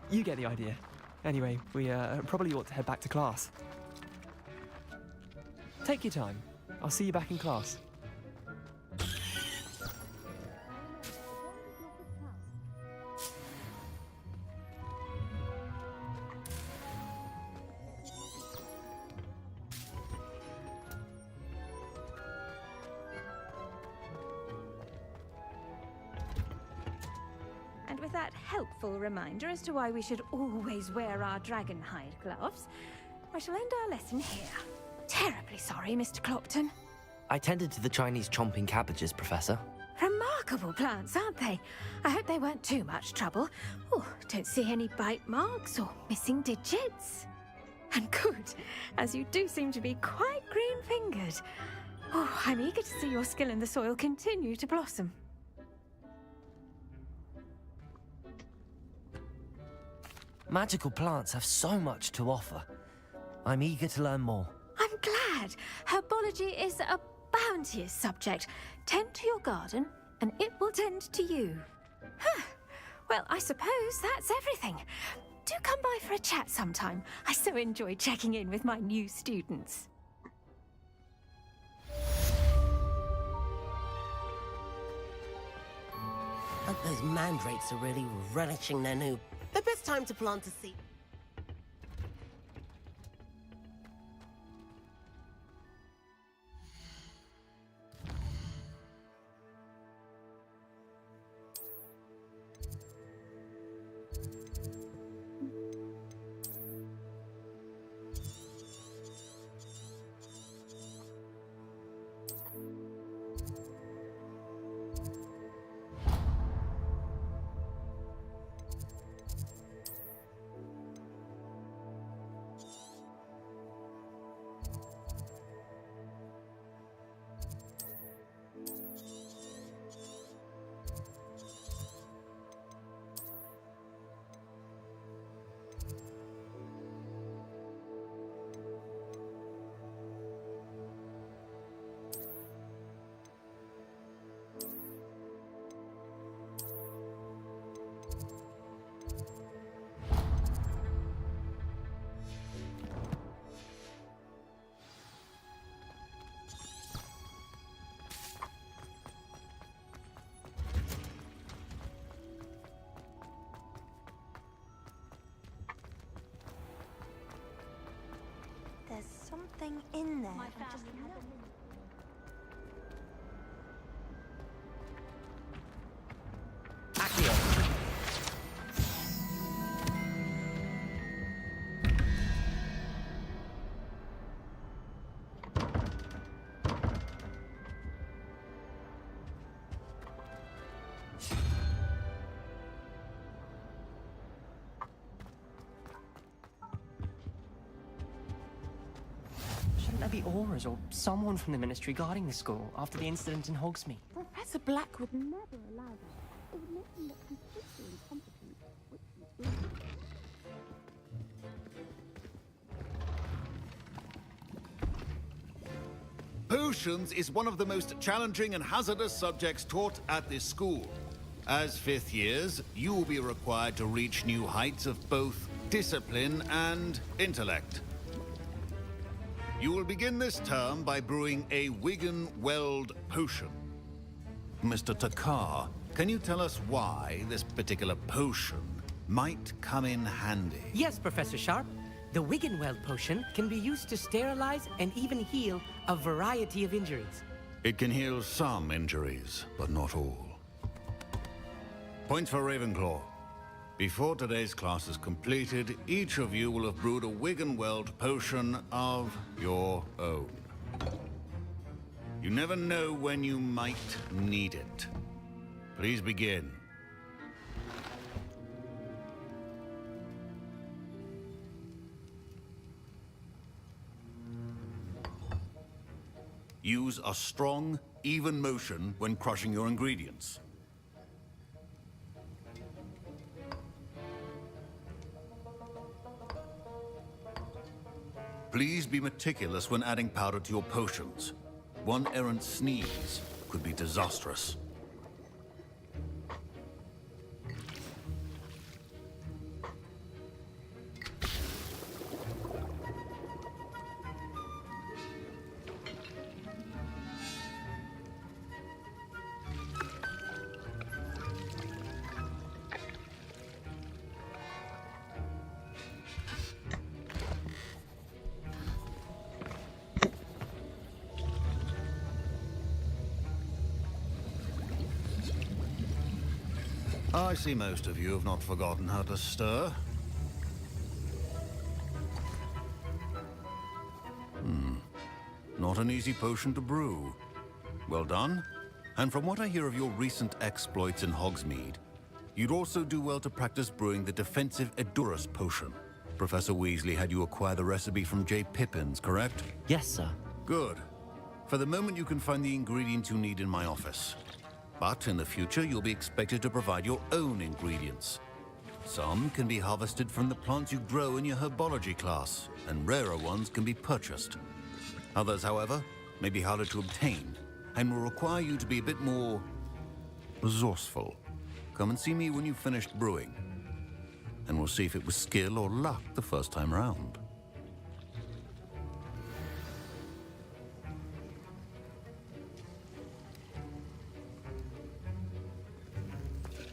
You get the idea. Anyway, we probably ought to head back to class. Take your time. I'll see you back in class. with that helpful reminder as to why we should always wear our dragon hide gloves, I shall end our lesson here. Terribly sorry, Mr. Clopton. I tended to the Chinese chomping cabbages, Professor. Remarkable plants, aren't they? I hope they weren't too much trouble. Oh, don't see any bite marks or missing digits. And good, as you do seem to be quite green-fingered. Oh, I'm eager to see your skill in the soil continue to blossom. Magical plants have so much to offer. I'm eager to learn more. I'm glad. Herbology is a bounteous subject. Tend to your garden, and it will tend to you. Huh. Well, I suppose that's everything. Do come by for a chat sometime. I so enjoy checking in with my new students. Hope those mandrakes are really relishing their new... The best time to plant a seed. There's something in there. Shouldn't there be auras or someone from the Ministry guarding the school after the incident in Hogsmeade? Professor Black would never allow that. It would make him look completely incompetent, which he is. Potions is one of the most challenging and hazardous subjects taught at this school. As fifth years, you will be required to reach new heights of both discipline and intellect. You will begin this term by brewing a Wiggenweld potion. Mr. Takar, can you tell us why this particular potion might come in handy? Yes, Professor Sharp. The Wiggenweld potion can be used to sterilize and even heal a variety of injuries. It can heal some injuries, but not all. Points for Ravenclaw. Before today's class is completed, each of you will have brewed a Wiggenweld potion of your own. You never know when you might need it. Please begin. Use a strong, even motion when crushing your ingredients. Please be meticulous when adding powder to your potions. One errant sneeze could be disastrous. I see most of you have not forgotten how to stir. Not an easy potion to brew. Well done. And from what I hear of your recent exploits in Hogsmeade, you'd also do well to practice brewing the defensive Edurus potion. Professor Weasley had you acquire the recipe from J. Pippins, correct? Yes, sir. Good. For the moment, you can find the ingredients you need in my office. But in the future, you'll be expected to provide your own ingredients. Some can be harvested from the plants you grow in your herbology class, and rarer ones can be purchased. Others, however, may be harder to obtain, and will require you to be a bit more resourceful. Come and see me when you've finished brewing, and we'll see if it was skill or luck the first time round.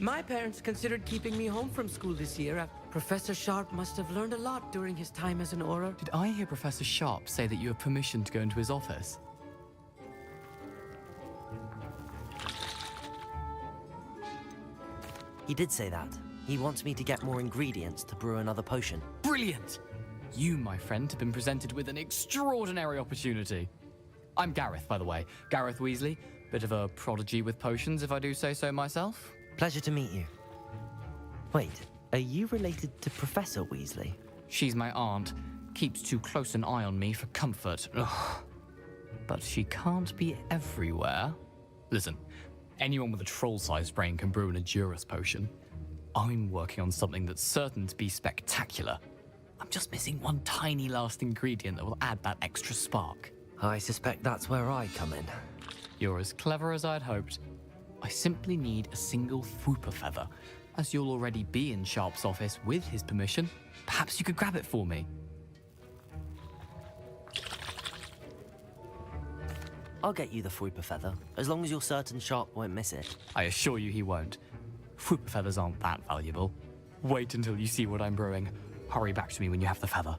My parents considered keeping me home from school this year. Professor Sharp must have learned a lot during his time as an Auror. Did I hear Professor Sharp say that you have permission to go into his office? He did say that. He wants me to get more ingredients to brew another potion. Brilliant! You, my friend, have been presented with an extraordinary opportunity. I'm Gareth, by the way. Gareth Weasley. Bit of a prodigy with potions, if I do say so myself. Pleasure to meet you. Wait, are you related to Professor Weasley? She's my aunt. Keeps too close an eye on me for comfort. Ugh. But she can't be everywhere. Listen, anyone with a troll-sized brain can brew an Edurus potion. I'm working on something that's certain to be spectacular. I'm just missing one tiny last ingredient that will add that extra spark. I suspect that's where I come in. You're as clever as I'd hoped. I simply need a single Fwooper feather. As you'll already be in Sharp's office with his permission, perhaps you could grab it for me. I'll get you the Fwooper feather, as long as you're certain Sharp won't miss it. I assure you he won't. Fwooper feathers aren't that valuable. Wait until you see what I'm brewing. Hurry back to me when you have the feather.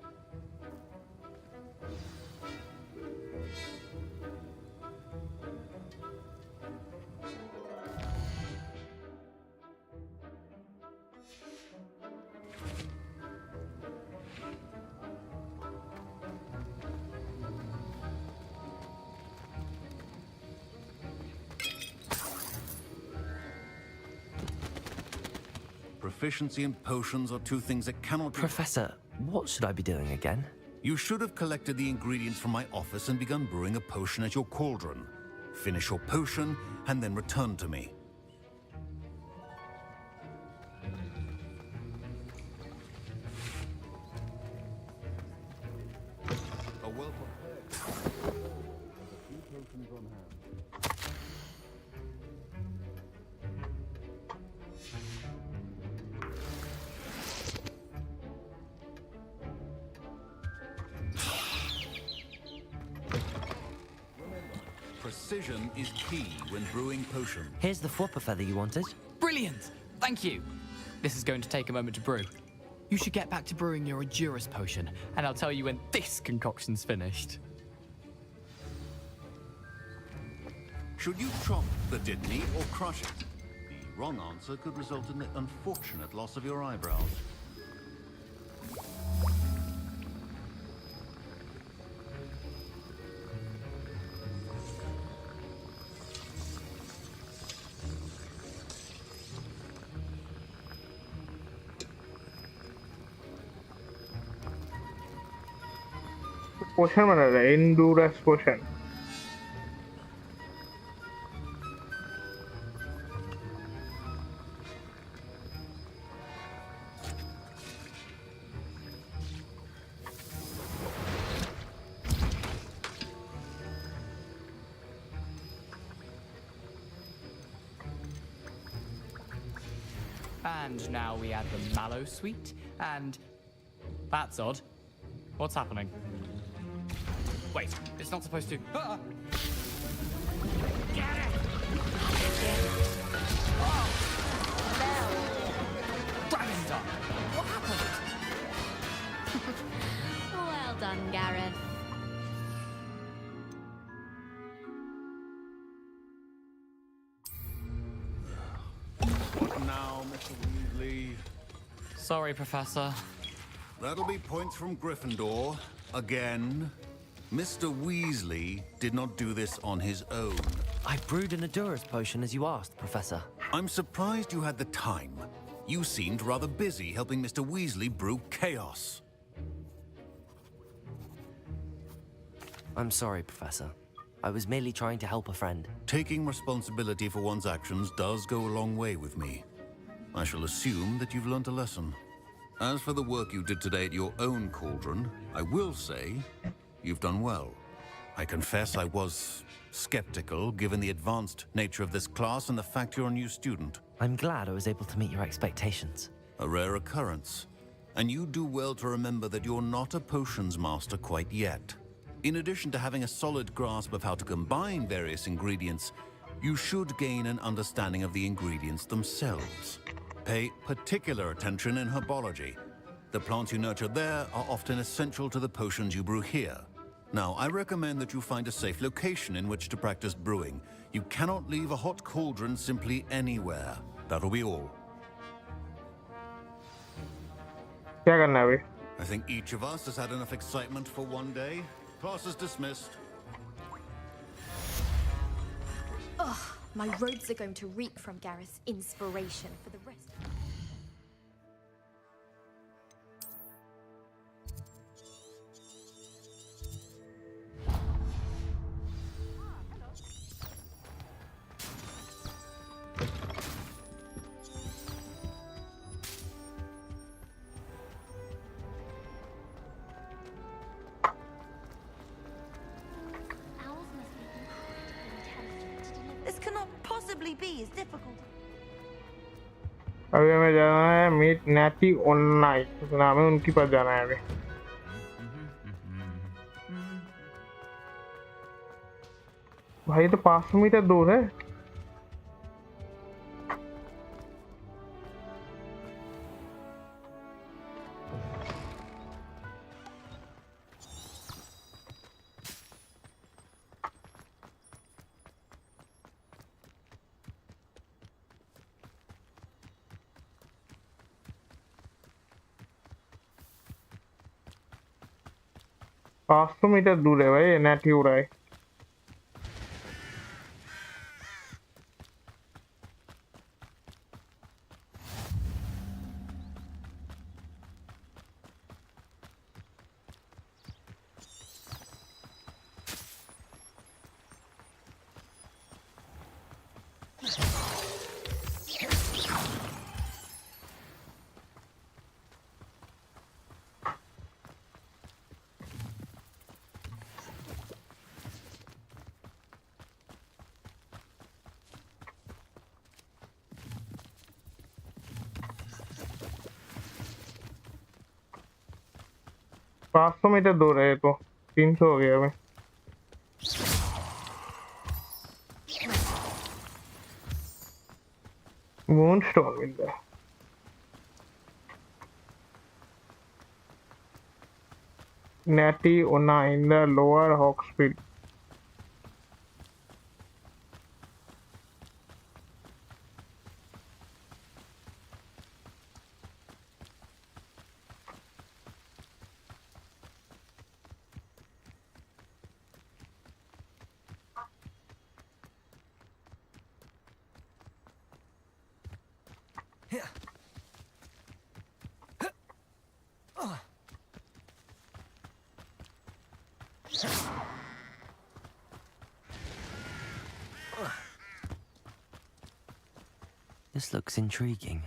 Proficiency and potions are two things that cannot be... Professor, what should I be doing again? You should have collected the ingredients from my office and begun brewing a potion at your cauldron. Finish your potion, and then return to me. A well-prepared... a few potions on hand. Precision is key when brewing potions. Here's the Fwooper feather you wanted. Brilliant! Thank you! This is going to take a moment to brew. You should get back to brewing your Edurus potion, and I'll tell you when this concoction's finished. Should you chop the Didney or crush it? The wrong answer could result in the unfortunate loss of your eyebrows. पोशन बना रहा है इंडूरस पोशन And now we add the mallow sweet, and... That's odd. What's happening? Wait, it's not supposed to... Ah! Get it! Oh! Dragon Dog! What happened? Well done, Gareth. What now, Sorry, Professor. That'll be points from Gryffindor. Again. Mr. Weasley did not do this on his own. I brewed an Adurus potion as you asked, Professor. I'm surprised you had the time. You seemed rather busy helping Mr. Weasley brew chaos. I'm sorry, Professor. I was merely trying to help a friend. Taking responsibility for one's actions does go a long way with me. I shall assume that you've learnt a lesson. As for the work you did today at your own cauldron, I will say you've done well. I confess I was skeptical given the advanced nature of this class and the fact you're a new student. I'm glad I was able to meet your expectations. A rare occurrence. And you do well to remember that you're not a potions master quite yet. In addition to having a solid grasp of how to combine various ingredients, you should gain an understanding of the ingredients themselves. Pay particular attention in herbology. The plants you nurture there are often essential to the potions you brew here. Now, I recommend that you find a safe location in which to practice brewing. You cannot leave a hot cauldron simply anywhere. That'll be all. क्या करना है अभी? I think each of us has had enough excitement for one day. Class is dismissed. Ugh, my robes are going to reek from Gareth's inspiration for the rest. This cannot possibly be as difficult. अभी हमें जाना है meet natty online, उस नाम है उनकी पास जाना है अभी। भाई तो 500 मीटर दूर है। पाँच सौ मीटर दूर है भाई, नैटी हो रहा है। पाँच सौ मीटर दूर है तो 300 हो गया अभी। मूनस्टोन मिल गया। Natty Ona in the lower Hawksfield. This looks intriguing.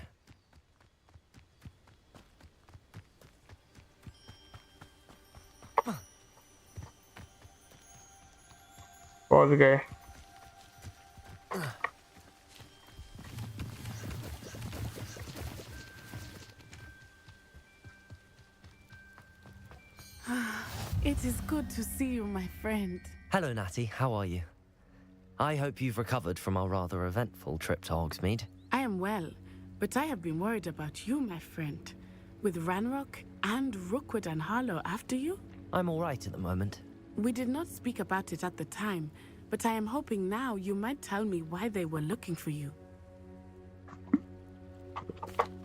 पहुंच गए। It is good to see you, my friend. Hello, Natty. How are you? I hope you've recovered from our rather eventful trip to Hogsmeade. I am well, but I have been worried about you, my friend. With Ranrock and Rookwood and Harlow after you? I'm all right at the moment. We did not speak about it at the time, but I am hoping now you might tell me why they were looking for you.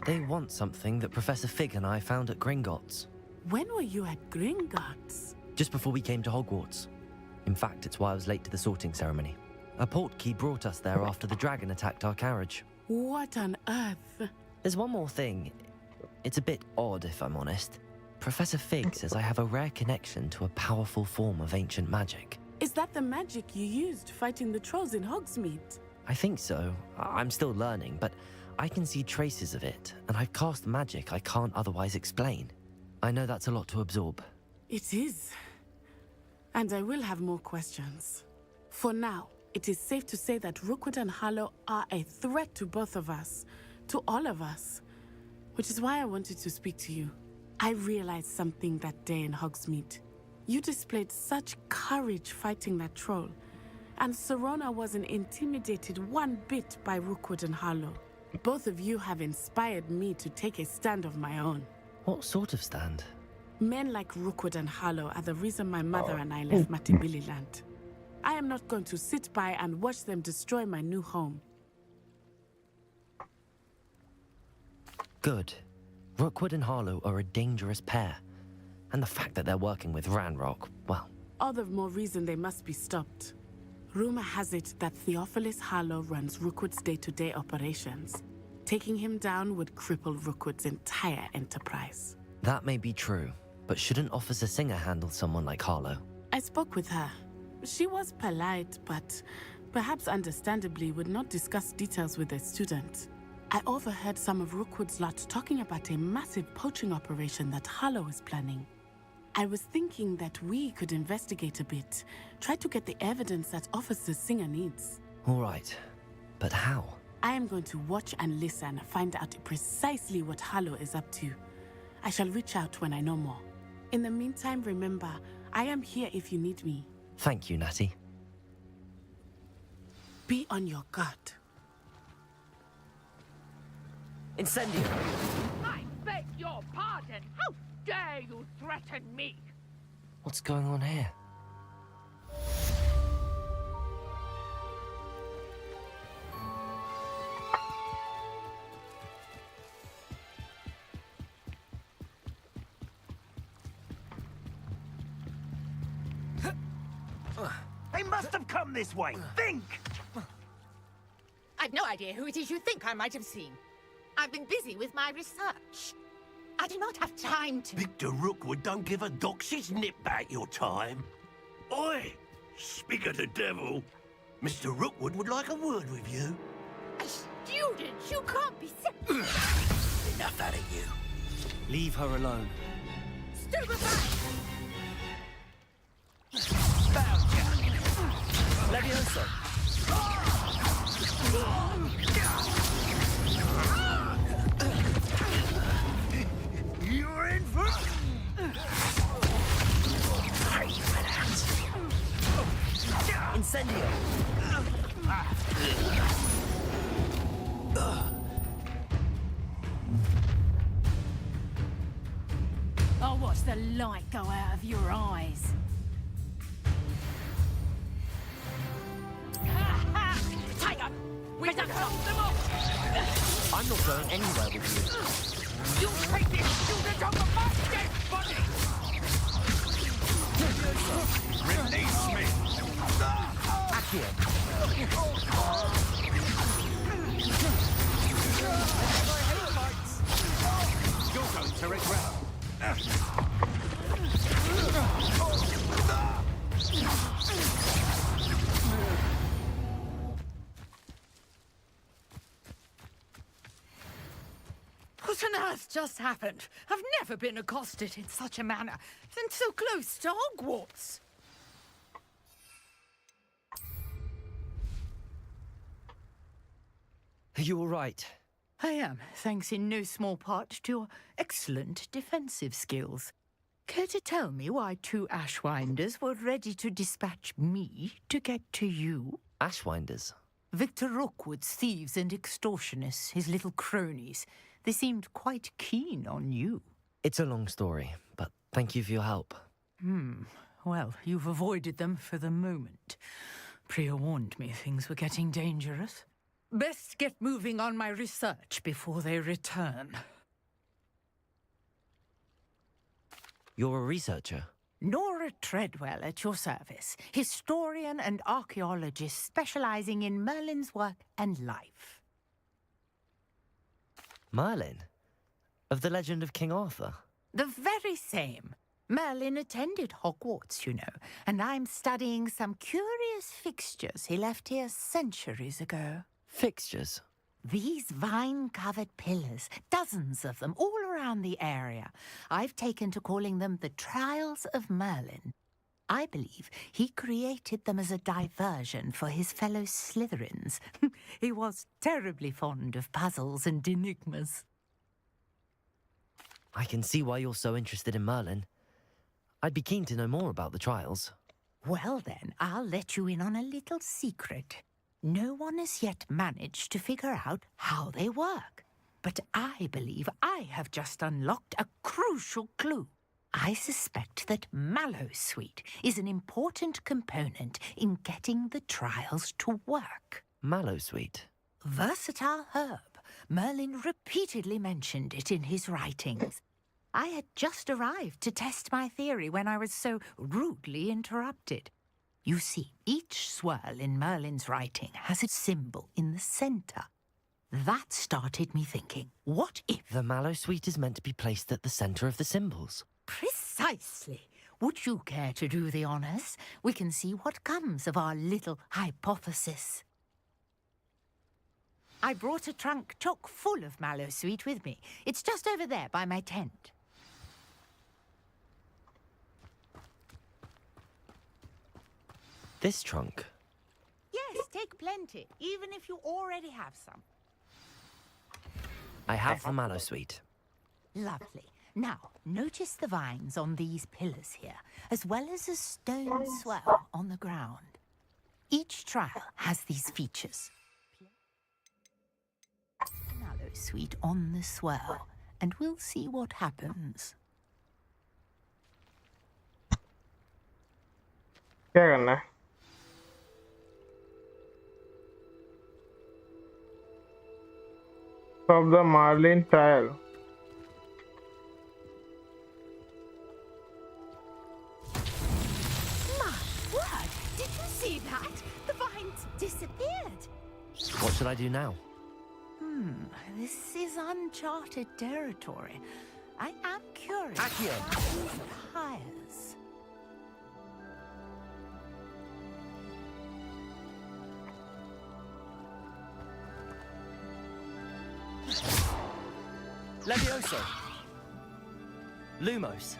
They want something that Professor Fig and I found at Gringotts. When were you at Gringotts? Just before we came to Hogwarts. In fact, it's why I was late to the sorting ceremony. A portkey brought us there after the dragon attacked our carriage. What on earth? There's one more thing. It's a bit odd, if I'm honest. Professor Fig says I have a rare connection to a powerful form of ancient magic. Is that the magic you used fighting the trolls in Hogsmeade? I think so. I'm still learning, but I can see traces of it, and I've cast magic I can't otherwise explain. I know that's a lot to absorb. It is. And I will have more questions. For now, it is safe to say that Rookwood and Harlow are a threat to both of us, to all of us. Which is why I wanted to speak to you. I realized something that day in Hogsmeade. You displayed such courage fighting that troll, and Serona wasn't intimidated one bit by Rookwood and Harlow. Both of you have inspired me to take a stand of my own. What sort of stand? Men like Rookwood and Harlow are the reason my mother and I left Matabeleland. I am not going to sit by and watch them destroy my new home. Good. Rookwood and Harlow are a dangerous pair. And the fact that they're working with Ranrock, well... All the more reason they must be stopped. Rumor has it that Theophilus Harlow runs Rookwood's day-to-day operations. Taking him down would cripple Rookwood's entire enterprise. That may be true, but shouldn't Officer Singer handle someone like Harlow? I spoke with her. She was polite, but perhaps understandably would not discuss details with a student. I overheard some of Rookwood's lot talking about a massive poaching operation that Harlow is planning. I was thinking that we could investigate a bit, try to get the evidence that Officer Singer needs. All right, but how? I am going to watch and listen, find out precisely what Harlow is up to. I shall reach out when I know more. In the meantime, remember, I am here if you need me. Thank you, Natty. Be on your guard. Incendio! I beg your pardon! How dare you threaten me? What's going on here? They must have come this way! Think! I've no idea who it is you think I might have seen. I've been busy with my research. I do not have time to... Victor Rookwood don't give a doxy's nip back your time. Oi! Speak of the devil. Mr. Rookwood would like a word with you. A student? You can't be... Enough out of you. Leave her alone. Stupefy! Levioso! You're in for... Incendio! I'll watch the light go out of your eyes. Tiger! We have knocked them off! I'm not going anywhere with You take this student over my dead body! Release me! Accio! You're going to regret. What on earth just happened? I've never been accosted in such a manner, and so close to Hogwarts. Are you all right? I am, thanks in no small part to your excellent defensive skills. Care to tell me why two Ashwinders were ready to dispatch me to get to you? Ashwinders? Victor Rookwood's thieves and extortionists, his little cronies. They seemed quite keen on you. It's a long story, but thank you for your help. Well, you've avoided them for the moment. Priya warned me things were getting dangerous. Best get moving on my research before they return. You're a researcher? Nora Treadwell at your service, historian and archaeologist specializing in Merlin's work and life. Merlin? Of the legend of King Arthur? The very same. Merlin attended Hogwarts, you know, and I'm studying some curious fixtures he left here centuries ago. Fixtures? These vine-covered pillars, dozens of them, all around the area. I've taken to calling them the Trials of Merlin. I believe he created them as a diversion for his fellow Slytherins. He was terribly fond of puzzles and enigmas. I can see why you're so interested in Merlin. I'd be keen to know more about the trials. Well then, I'll let you in on a little secret. No one has yet managed to figure out how they work. But I believe I have just unlocked a crucial clue. I suspect that Mallowsweet is an important component in getting the trials to work. Mallowsweet? Versatile herb. Merlin repeatedly mentioned it in his writings. I had just arrived to test my theory when I was so rudely interrupted. You see, each swirl in Merlin's writing has a symbol in the center. That started me thinking, what if... The Mallowsweet is meant to be placed at the center of the symbols. Precisely. Would you care to do the honors? We can see what comes of our little hypothesis. I brought a trunk chock full of Mallowsweet with me. It's just over there by my tent. This trunk? Yes, take plenty, even if you already have some. I have the Mallowsweet. Lovely. Now, notice the vines on these pillars here, as well as a stone swirl on the ground. Each trial has these features. Mallowsweet on the swirl, and we'll see what happens. क्या करना है? Of the Merlin trial. My word! Did you see that? The vines disappeared. What should I do now? This is uncharted territory. I am curious Accio. about these pyres. Levioso! Lumos!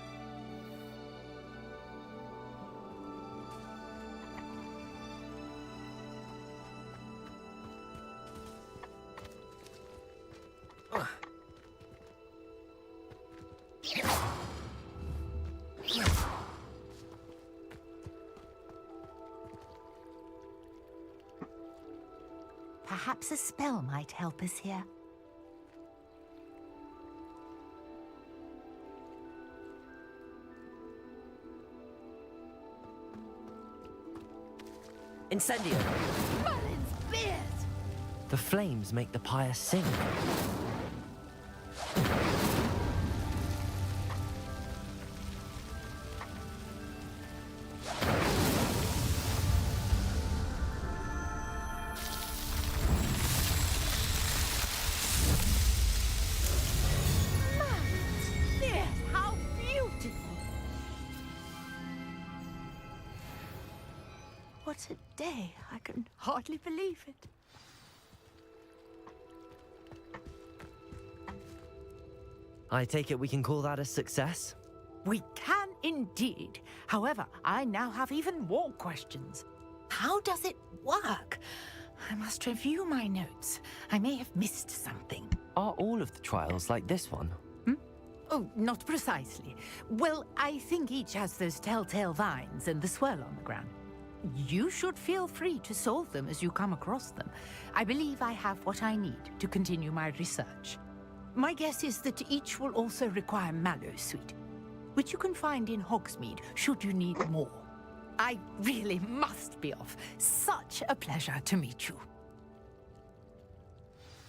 Perhaps a spell might help us here. Incendio! Merlin's beard! The flames make the pyre sing. Merlin's beard! How beautiful! What a day. I can hardly believe it. I take it we can call that a success? We can indeed. However, I now have even more questions. How does it work? I must review my notes. I may have missed something. Are all of the trials like this one? Oh, not precisely. Well, I think each has those telltale vines and the swirl on the ground. You should feel free to solve them as you come across them. I believe I have what I need to continue my research. My guess is that each will also require Mallowsweet, which you can find in Hogsmeade should you need more. I really must be off. Such a pleasure to meet you.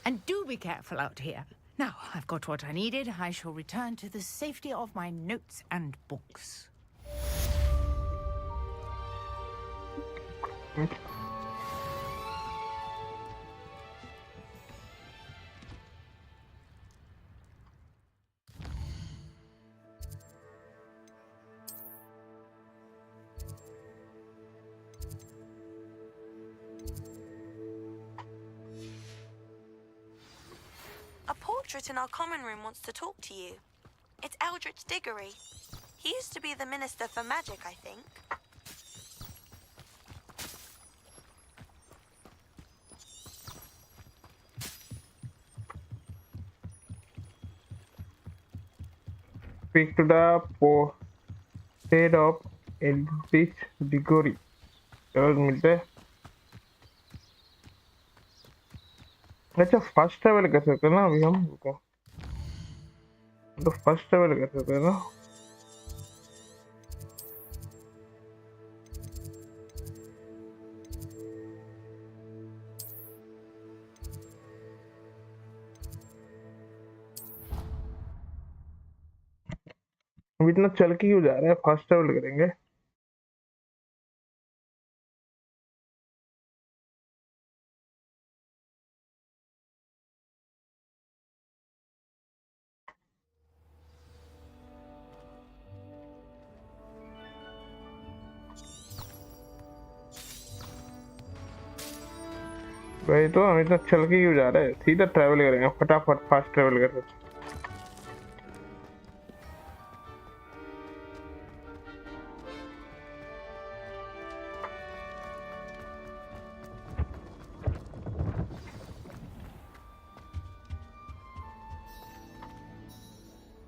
And do be careful out here. Now, I've got what I needed. I shall return to the safety of my notes and books. A portrait in our common room wants to talk to you. It's Eldritch Diggory. He used to be the Minister for Magic, I think. Speak to the head of Eldritch Diggory. चलो मिलते हैं। अच्छा first travel कर सकते हैं ना अभी हम रुको तो फर्स्ट ट्रैवल कर सकते हैं ना हम इतना चल के क्यों जा रहे हैं फर्स्ट ट्रैवल करेंगे भाई तो हम इतना चल के क्यों जा रहे हैं सीधा ट्रैवल करेंगे फटाफट फास्ट ट्रैवल कर सकते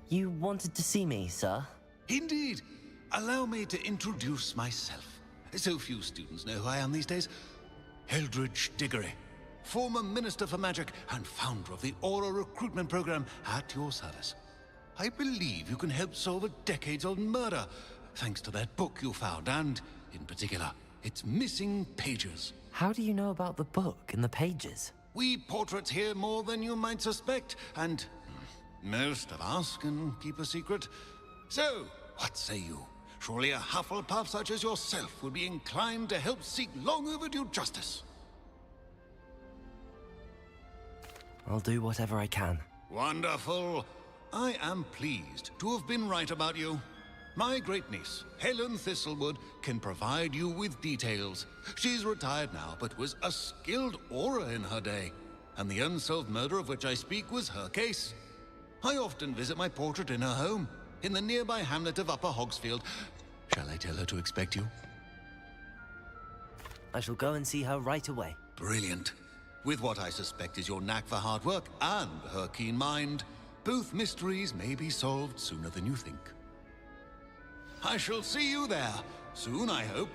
You wanted to see me, sir? Indeed. Allow me to introduce myself. So few students know who I am these days. Eldritch Diggory, former Minister for Magic and founder of the Aura recruitment program at your service. I believe you can help solve a decades-old murder, thanks to that book you found, and, in particular, its missing pages. How do you know about the book and the pages? We portraits hear more than you might suspect, and most of us can keep a secret. So, what say you? Surely a Hufflepuff such as yourself would be inclined to help seek long overdue justice. I'll do whatever I can. Wonderful. I am pleased to have been right about you. My great niece, Helen Thistlewood, can provide you with details. She's retired now, but was a skilled aura in her day. And the unsolved murder of which I speak was her case. I often visit my portrait in her home, in the nearby hamlet of Upper Hogsfield. Shall I tell her to expect you? I shall go and see her right away. Brilliant. With what I suspect is your knack for hard work and her keen mind, both mysteries may be solved sooner than you think. I shall see you there, soon I hope.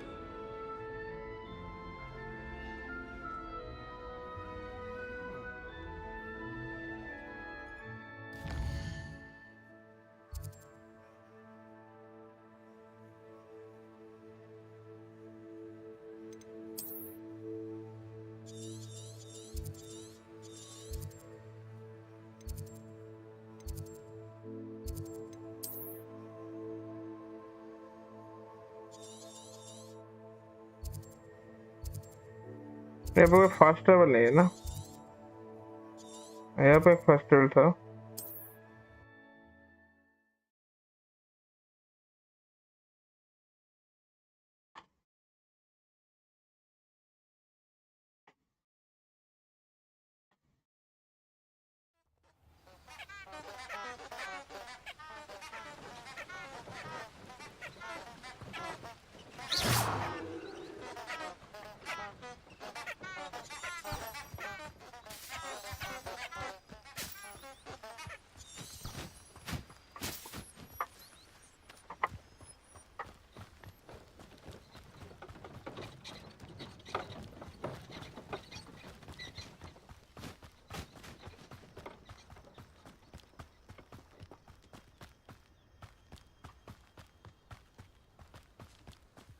यहाँ पे fast travel नहीं है ना यहाँ पे fast travel था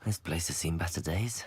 This place has seen better days.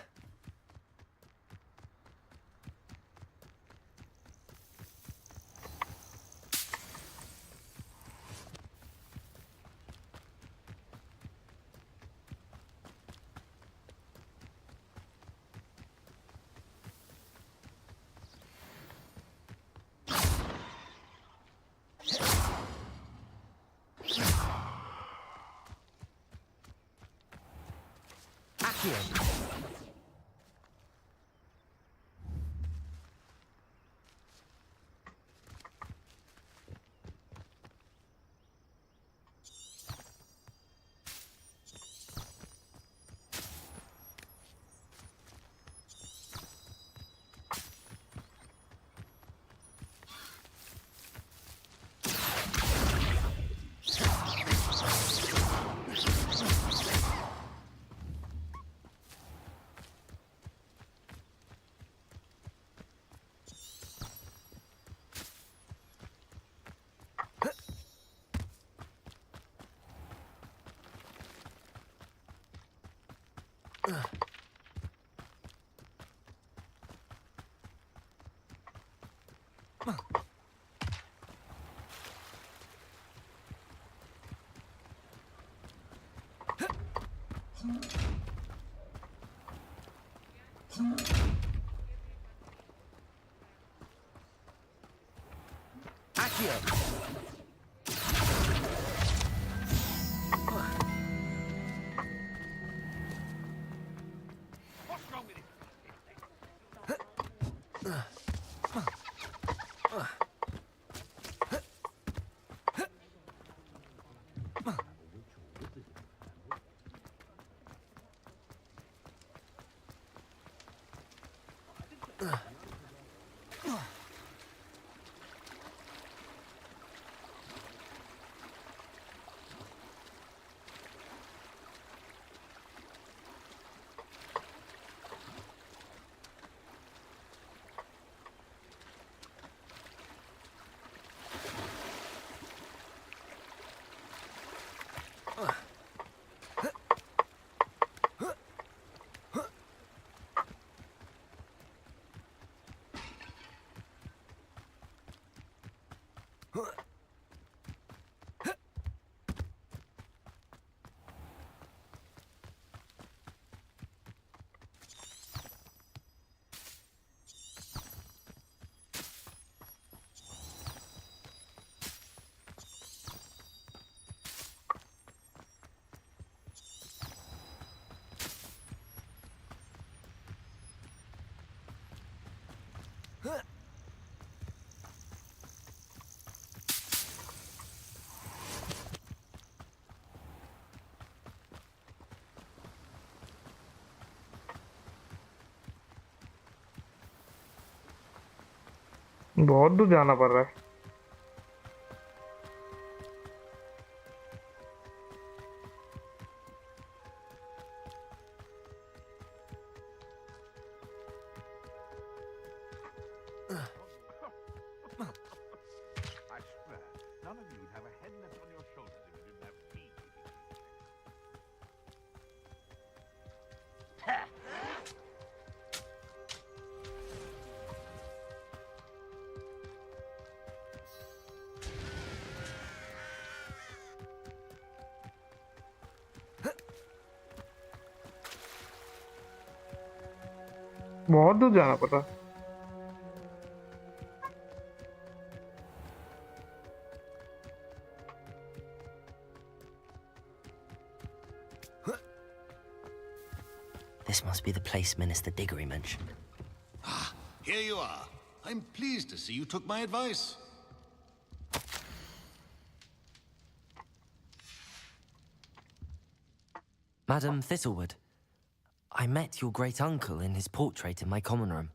Accio. बहुत दूर जाना पड़ रहा है। बहुत दूर जाना पड़ रहा है। This must be the place Minister Diggory mentioned. Ah, here you are. I'm pleased to see you took my advice. Madam Thistlewood, I met your great-uncle in his portrait in my common room.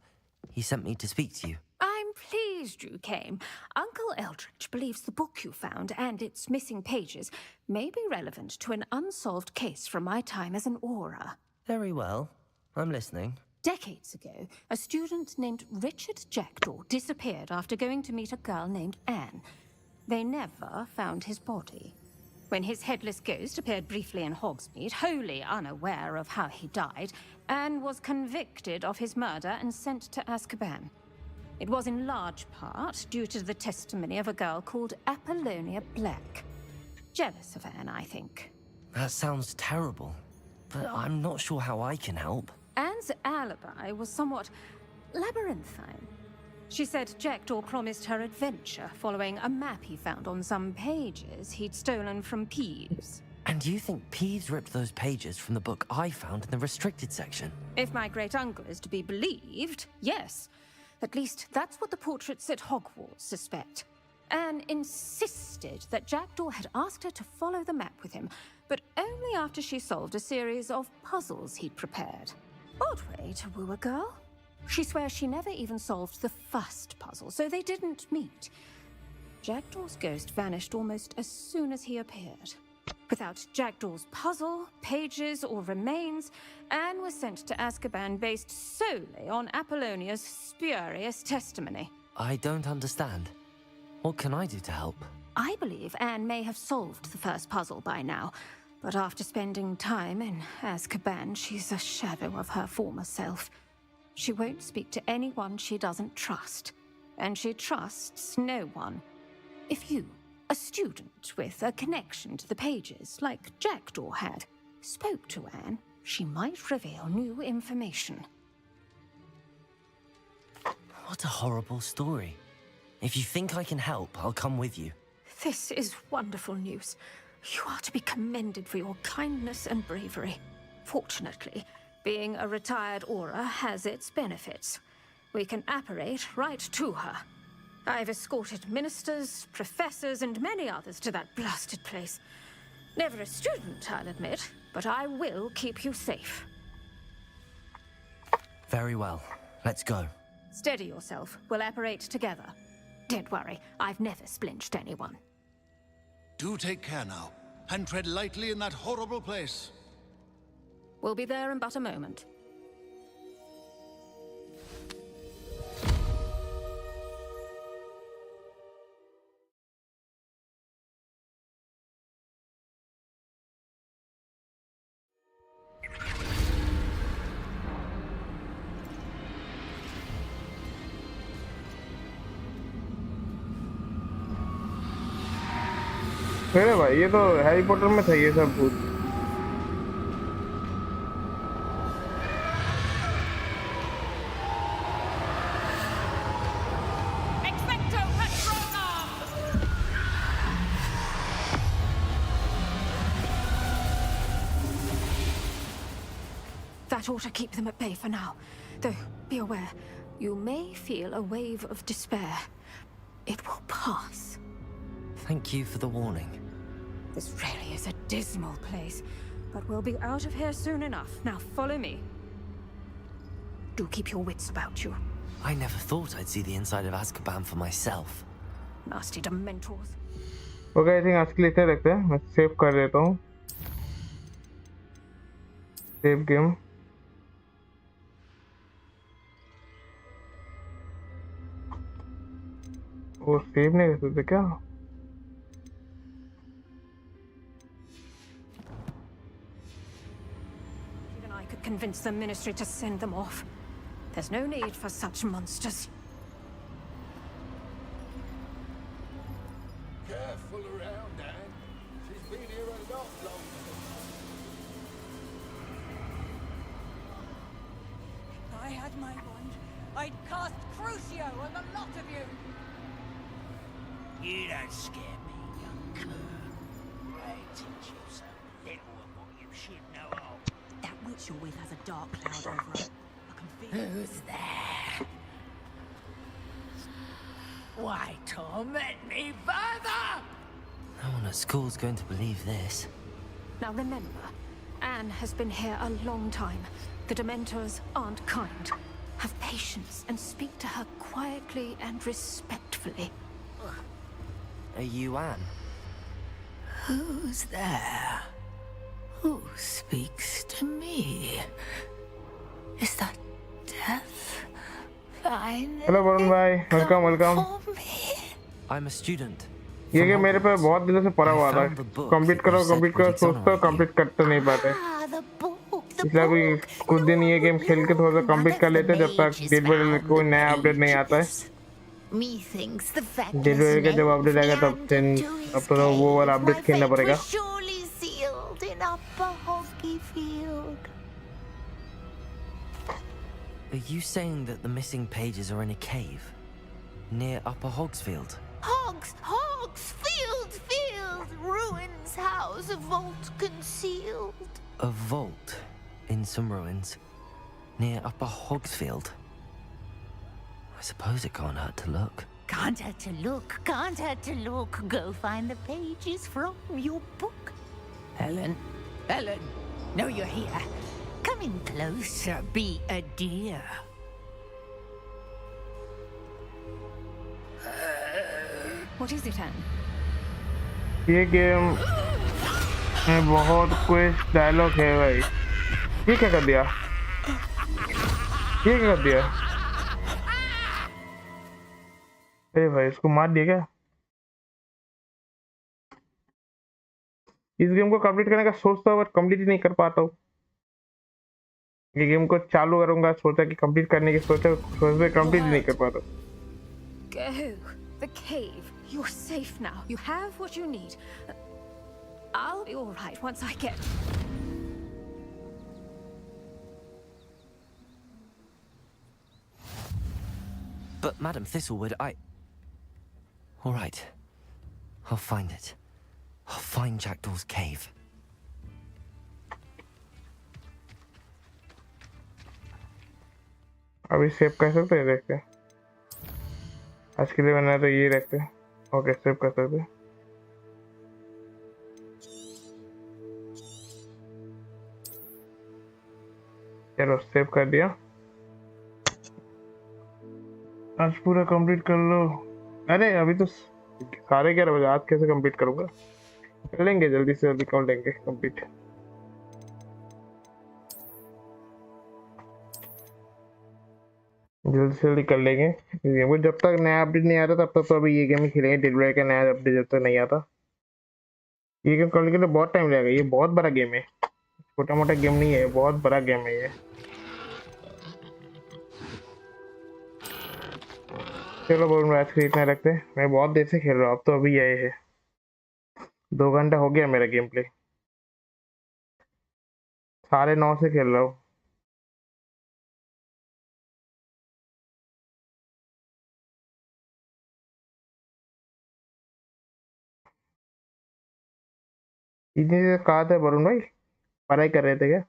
He sent me to speak to you. I'm pleased you came. Uncle Eldridge believes the book you found and its missing pages may be relevant to an unsolved case from my time as an aura. Very well. I'm listening. Decades ago, a student named Richard Jackdaw disappeared after going to meet a girl named Anne. They never found his body. When his headless ghost appeared briefly in Hogsmeade, wholly unaware of how he died, Anne was convicted of his murder and sent to Azkaban. It was in large part due to the testimony of a girl called Apollonia Black. Jealous of Anne, I think. That sounds terrible, but I'm not sure how I can help. Anne's alibi was somewhat labyrinthine. She said Jackdaw promised her adventure following a map he found on some pages he'd stolen from Peeves. And you think Peeves ripped those pages from the book I found in the restricted section? If my great-uncle is to be believed, yes. At least that's what the portraits at Hogwarts suspect. Anne insisted that Jackdaw had asked her to follow the map with him, but only after she solved a series of puzzles he'd prepared. Odd way to woo a girl. She swears she never even solved the first puzzle, so they didn't meet. Jackdaw's ghost vanished almost as soon as he appeared. Without Jackdaw's puzzle, pages, or remains, Anne was sent to Azkaban based solely on Apollonia's spurious testimony. I don't understand. What can I do to help? I believe Anne may have solved the first puzzle by now, but after spending time in Azkaban, she's a shadow of her former self. She won't speak to anyone she doesn't trust, and she trusts no one. If you, a student with a connection to the pages, like Jackdaw had, spoke to Anne, she might reveal new information. What a horrible story. If you think I can help, I'll come with you. This is wonderful news. You are to be commended for your kindness and bravery. Fortunately, being a retired Auror has its benefits. We can apparate right to her. I've escorted ministers, professors, and many others to that blasted place. Never a student, I'll admit, but I will keep you safe. Very well. Let's go. Steady yourself. We'll apparate together. Don't worry, I've never splinched anyone. Do take care now, and tread lightly in that horrible place. We'll be there in but a moment. अरे भाई ये तो Harry Potter में था ये सब भूत। That ought to keep them at bay for now. Though, be aware, you may feel a wave of despair. It will pass. Thank you for the warning. This really is a dismal place, but we'll be out of here soon enough. Now follow me. Do keep your wits about you. I never thought I'd see the inside of Azkaban for myself. Nasty Dementors. Okay, I think आज के लिए इतना रखते हैं। मैं save कर देता हूँ। Save game. वो सेव नहीं कर सकते क्या? Even I could convince the Ministry to send them off. There's no need for such monsters. Careful around, Anne. She's been here a lot longer. If I had my wand, I'd cast Crucio on the lot of you. You don't scare me, young cur. I teach you so little of what you should know of. That witch you're with has a dark cloud over her. I can feel it. Who's there? Why torment me further? No one at school's going to believe this. Now remember, Anne has been here a long time. The Dementors aren't kind. Have patience and speak to her quietly and respectfully. Are you Anne? Who's there? Who speaks to me? Is that death? Hello Varun bhai, welcome. I'm a student. ये game मेरे पे बहुत दिनों से पड़ा हुआ था। Complete करो सोचते हो कंप्लीट करते नहीं पाते। इसलिए अभी कुछ दिन ये गेम खेल के थोड़ा सा कंप्लीट कर लेते जब तक डेट कोई नया अपडेट नहीं आता है। डेट का जब अपडेट आएगा अब तो वो वाला अपडेट खेलना पड़ेगा। Are you saying that the missing pages are in a cave near Upper Hogsfield? Hogsfield! Ruins house There's a vault concealed. A vault in some ruins near Upper Hogsfield. I suppose it can't hurt to look. Can't hurt to look, can't hurt to look. Go find the pages from your book. Helen, Helen, no, you're here. Come in closer, be a dear. What is it, Anne? ये game में बहुत कुछ dialogue है भाई। ये क्या कर दिया? ये क्या कर दिया? अरे भाई इसको मार दिया क्या? इस गेम को कंप्लीट करने का सोचता हूँ बट कंप्लीट ही नहीं कर पाता हूँ। ये गेम को चालू करूंगा सोचा कि कंप्लीट करने की सोचा कंप्लीट ही नहीं कर पाता। Go. The cave. You're safe now. You have what you need. I'll be all right once I get... But Madam Thistlewood, All right. I'll find it. I'll find Jackdaw's cave. अभी save कर सकते हैं, देखते हैं। आज के लिए बना तो ये रखते हैं। ओके, सेव कर सकते हैं। चलो सेव कर दिया। आज पूरा कंप्लीट कर लो। अरे अभी तो 11:30 बजे, आज कैसे कंप्लीट करूंगा? कर लेंगे जल्दी से जल्दी, कर लेंगे कंप्लीट। जल्दी से जल्दी कर लेंगे गेम को। जब तक नया अपडेट नहीं आता तब तक तो अभी ये गेम ही खेलेंगे। डिलीवरी का नया अपडेट जब तक नहीं आता, ये गेम करने के लिए बहुत टाइम लगेगा। ये बहुत बड़ा गेम है, छोटा मोटा गेम नहीं है, बहुत बड़ा गेम है ये। चलो बोल मैच के इतना रखते हैं। मैं बहुत देर से खेल रहा हूँ, अब तो अभी आए हैं। 2 घंटा हो गया मेरा गेम प्ले, 9:30 से खेल रहा हूँ। इतनी देर कहा था वरुण भाई, पढ़ाई कर रहे थे क्या?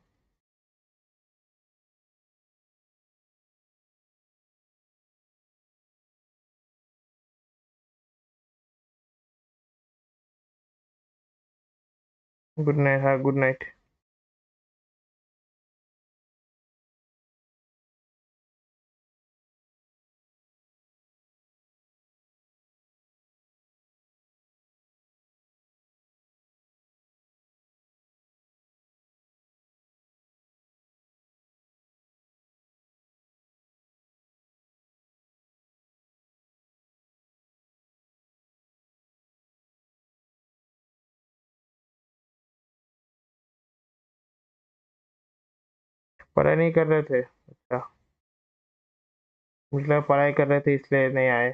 Good night. हाँ गुड नाइट। पढ़ाई नहीं कर रहे थे? अच्छा, मतलब पढ़ाई कर रहे थे इसलिए नहीं आए।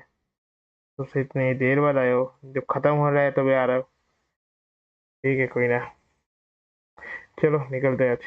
तो फिर इतनी देर बाद आए हो, जब खत्म हो रहा है तभी आ रहा हो। ठीक है, कोई ना, चलो निकलते हैं आज।